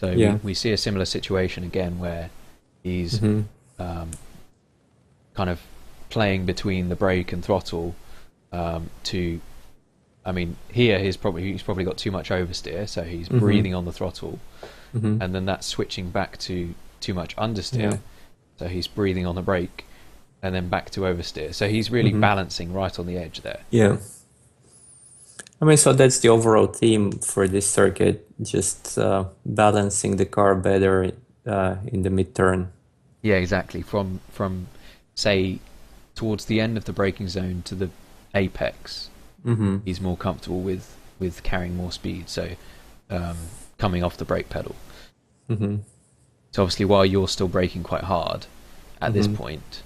So Yeah. we see a similar situation again where he's Mm-hmm. kind of playing between the brake and throttle to. I mean, here he's probably got too much oversteer, so he's Mm-hmm. breathing on the throttle, Mm-hmm. and then that's switching back to too much understeer, Yeah. so he's breathing on the brake, and then back to oversteer. So he's really Mm-hmm. balancing right on the edge there. Yeah. I mean, so that's the overall theme for this circuit, just balancing the car better in the mid-turn. Yeah, exactly. From say towards the end of the braking zone to the apex, Mm-hmm. he's more comfortable with carrying more speed. So coming off the brake pedal. Mm-hmm. So obviously, while you're still braking quite hard at this Mm-hmm. point,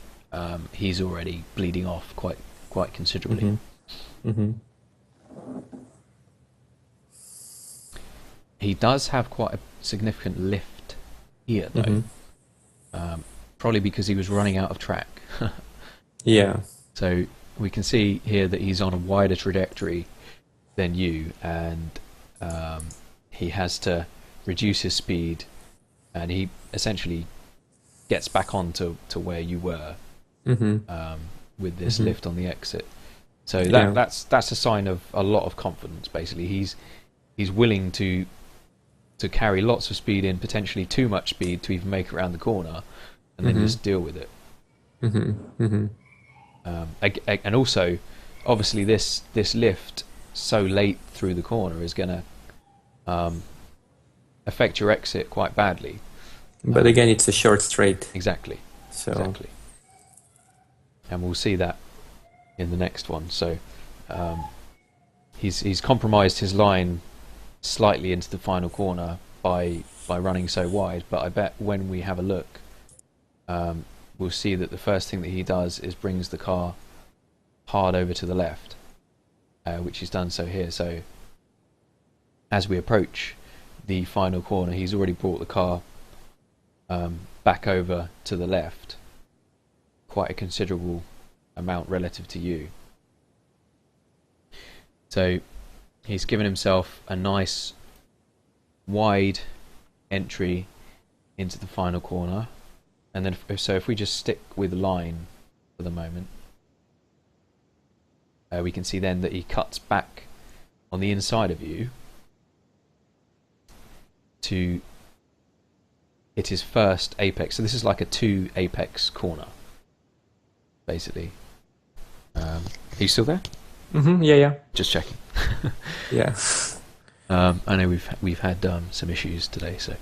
he's already bleeding off quite considerably. Mm-hmm. Mm-hmm. He does have quite a significant lift here, though. Mm-hmm. Probably because he was running out of track. Yeah. So we can see here that he's on a wider trajectory than you, and he has to reduce his speed, and he essentially gets back on to where you were Mm-hmm. with this Mm-hmm. lift on the exit. So Yeah. that's a sign of a lot of confidence. Basically, he's willing to carry lots of speed in, potentially too much speed to even make it around the corner, and then Mm-hmm. just deal with it. Mm-hmm. Mm-hmm. And also, obviously, this lift so late through the corner is going to affect your exit quite badly. But again, it's a short straight, Exactly, so exactly. And we'll see that in the next one. So he's compromised his line slightly into the final corner by running so wide. But I bet when we have a look, we'll see that the first thing that he does is brings the car hard over to the left, which he's done so here. So as we approach the final corner, he's already brought the car back over to the left, quite a considerable amount relative to you. So he's given himself a nice wide entry into the final corner, and then if we just stick with line for the moment, we can see then that he cuts back on the inside of you to hit his first apex. So this is like a 2 apex corner, basically. Are you still there? Yeah. Just checking. Yeah. I know we've had some issues today, so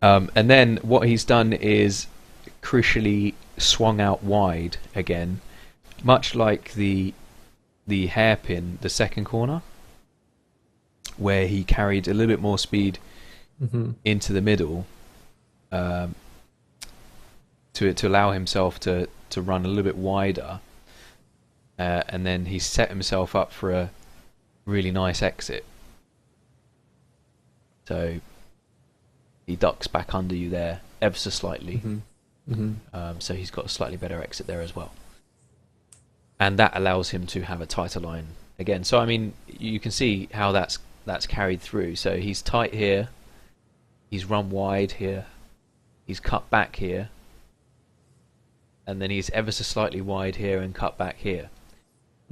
and then what he's done is crucially swung out wide again, much like the hairpin, the second corner, where he carried a little bit more speed into the middle, to allow himself to run a little bit wider, and then he set himself up for a really nice exit. So he ducks back under you there ever so slightly, so he's got a slightly better exit there as well, and that allows him to have a tighter line again. So I mean, you can see how that's carried through. So he's tight here, he's run wide here, he's cut back here, and then he's ever so slightly wide here and cut back here.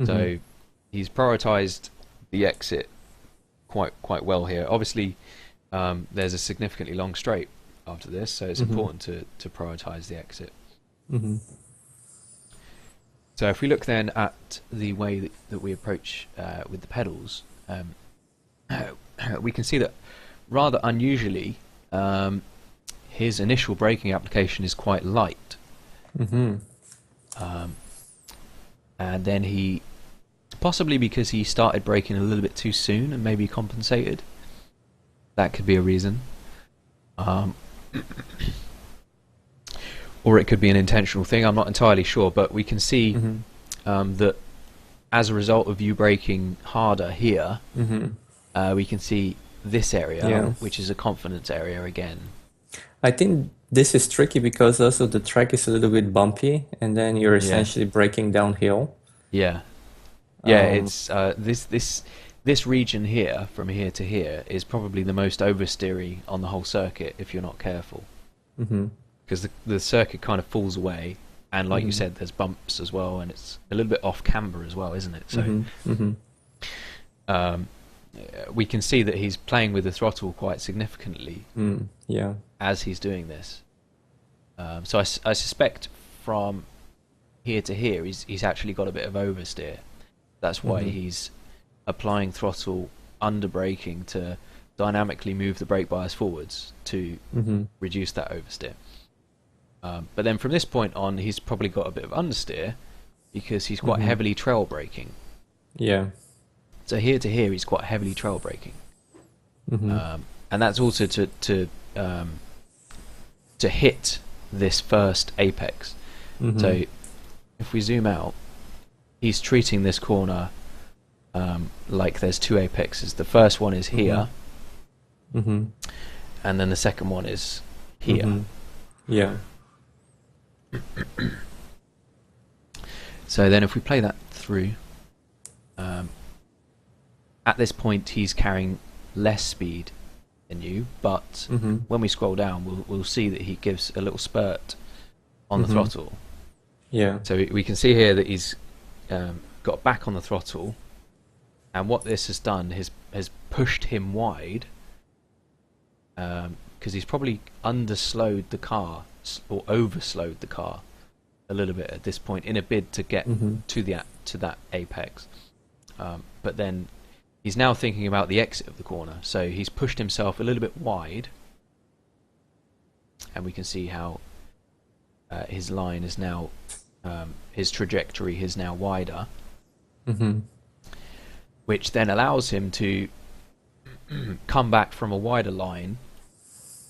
So he's prioritized the exit quite well here. Obviously, there's a significantly long straight after this, so it's important to prioritize the exit. So if we look then at the way that we approach with the pedals, we can see that rather unusually, his initial braking application is quite light. And then he, possibly because he started braking a little bit too soon and maybe compensated, that could be a reason. Or it could be an intentional thing, I'm not entirely sure, but we can see that as a result of you braking harder here, we can see this area, which is a confidence area again. I think this is tricky because also the track is a little bit bumpy, and then you're essentially braking downhill. It's this region here, from here to here, is probably the most oversteery on the whole circuit if you're not careful. Because the circuit kind of falls away, and like you said, there's bumps as well, and it's a little bit off camber as well, isn't it? So we can see that he's playing with the throttle quite significantly as he's doing this. So I suspect from here to here he's actually got a bit of oversteer. That's why he's applying throttle under braking to dynamically move the brake bias forwards to reduce that oversteer. But then from this point on, he's probably got a bit of understeer because he's quite heavily trail braking. So here to here, he's quite heavily trail braking, and that's also to hit this first apex. So if we zoom out, he's treating this corner like there's 2 apexes. The first one is here, and then the second one is here. So then if we play that through, at this point he's carrying less speed than you, but when we scroll down we'll see that he gives a little spurt on the throttle. So we can see here that he's got back on the throttle, and what this has done has pushed him wide, because he's probably underslowed the car or overslowed the car a little bit at this point in a bid to get to that apex. But then he's now thinking about the exit of the corner, so he's pushed himself a little bit wide, and we can see how his line is now, his trajectory is now wider, which then allows him to come back from a wider line,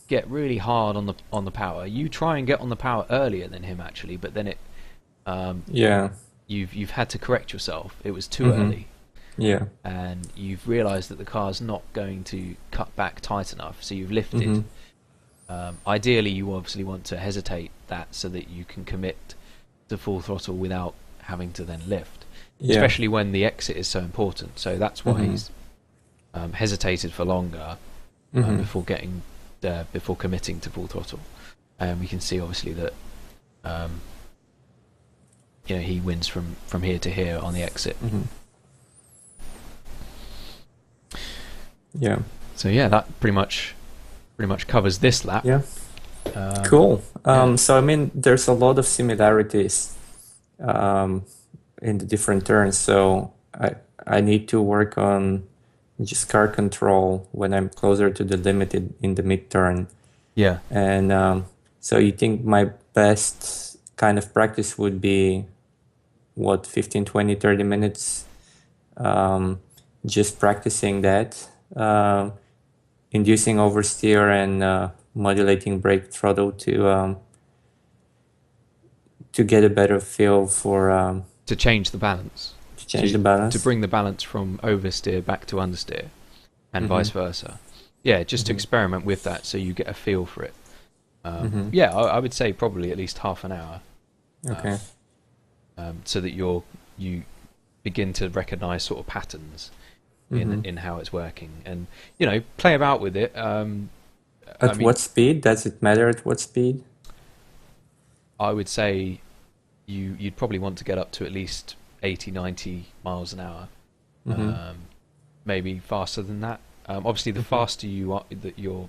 get really hard on the power. You try and get on the power earlier than him actually, but then it you've had to correct yourself. It was too early. And you've realized that the car's not going to cut back tight enough, so you've lifted. Ideally you obviously want to hesitate that so that you can commit to full throttle without having to then lift, especially when the exit is so important. So that's why hesitated for longer before getting before committing to full throttle, and we can see obviously that he wins from here to here on the exit. Yeah. So yeah, that pretty much covers this lap. Yeah. Cool. So I mean, there's a lot of similarities in the different turns. So I need to work on just car control when I'm closer to the limit in the mid turn. Yeah. And so you think my best kind of practice would be what, 15, 20, 30 minutes, just practicing that, inducing oversteer and modulating brake throttle to get a better feel for to change the balance. To bring the balance from oversteer back to understeer, and vice versa. Yeah, just to experiment with that, so you get a feel for it. Yeah, I would say probably at least half an hour. Okay. So that you begin to recognise sort of patterns in how it's working, and play about with it. At what speed? Does it matter at what speed? I would say you'd probably want to get up to at least 80, 90 miles an hour, maybe faster than that. Obviously, the faster you are that you're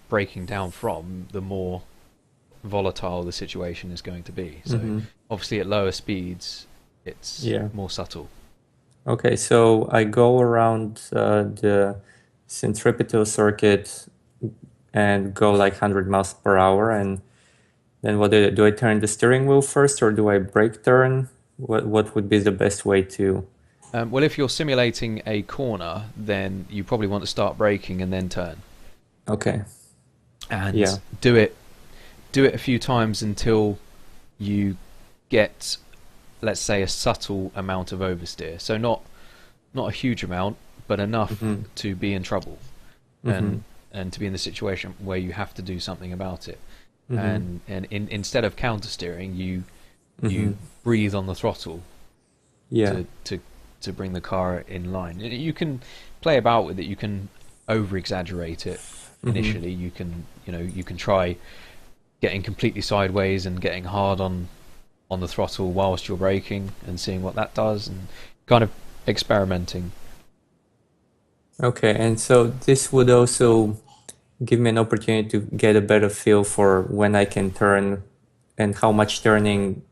breaking down from, the more volatile the situation is going to be. So obviously at lower speeds, it's more subtle. Okay, so I go around the centripetal circuit and go like 100 miles per hour, and then what do I turn the steering wheel first, or do I brake turn? What would be the best way to? Well, if you're simulating a corner, then you probably want to start braking and then turn. Okay. And do it a few times until you get, let's say, a subtle amount of oversteer. So not a huge amount, but enough to be in trouble, and to be in the situation where you have to do something about it. And instead of counter steering, you breathe on the throttle to bring the car in line. You can play about with it. You can over exaggerate it initially. You can try getting completely sideways and getting hard on the throttle whilst you're braking and seeing what that does, and kind of experimenting. Okay, and so this would also give me an opportunity to get a better feel for when I can turn and how much turning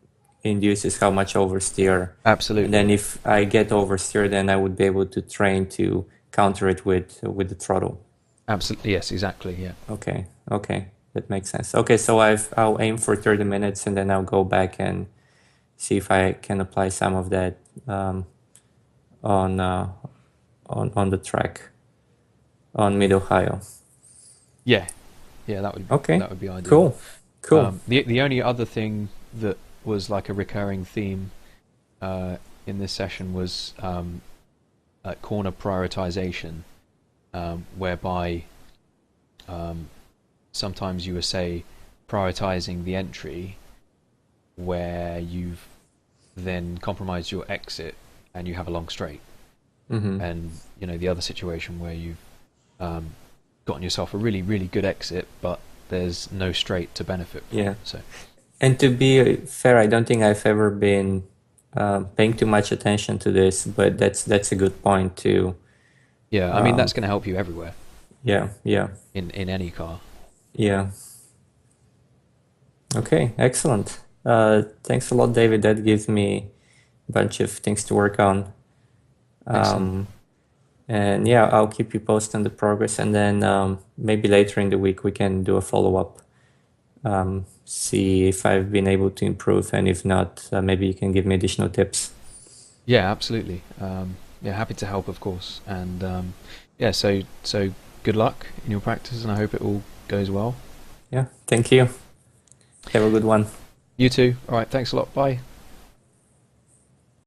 induces how much oversteer. Absolutely. And then if I get oversteer, then I would be able to train to counter it with the throttle. Absolutely, yes, exactly, yeah. Okay, that makes sense. Okay, so I'll aim for 30 minutes, and then I'll go back and see if I can apply some of that on the track on Mid-Ohio. Yeah, that would be ideal. Cool. The only other thing that was like a recurring theme in this session was corner prioritization, whereby sometimes you were, say, prioritizing the entry where you've then compromised your exit and you have a long straight, and the other situation where you've gotten yourself a really, really good exit, but there's no straight to benefit from. Yeah. So, and to be fair, I don't think I've ever been paying too much attention to this, but that's a good point too. Yeah, I mean that's going to help you everywhere. Yeah. In any car. Yeah. Okay, excellent. Thanks a lot, David. That gives me a bunch of things to work on. And yeah, I'll keep you posted on the progress, and then maybe later in the week we can do a follow-up, see if I've been able to improve, and if not, maybe you can give me additional tips. Yeah, absolutely. Happy to help, of course. And so good luck in your practice, and I hope it all goes well. Yeah, thank you. Have a good one. You too. All right, thanks a lot. Bye.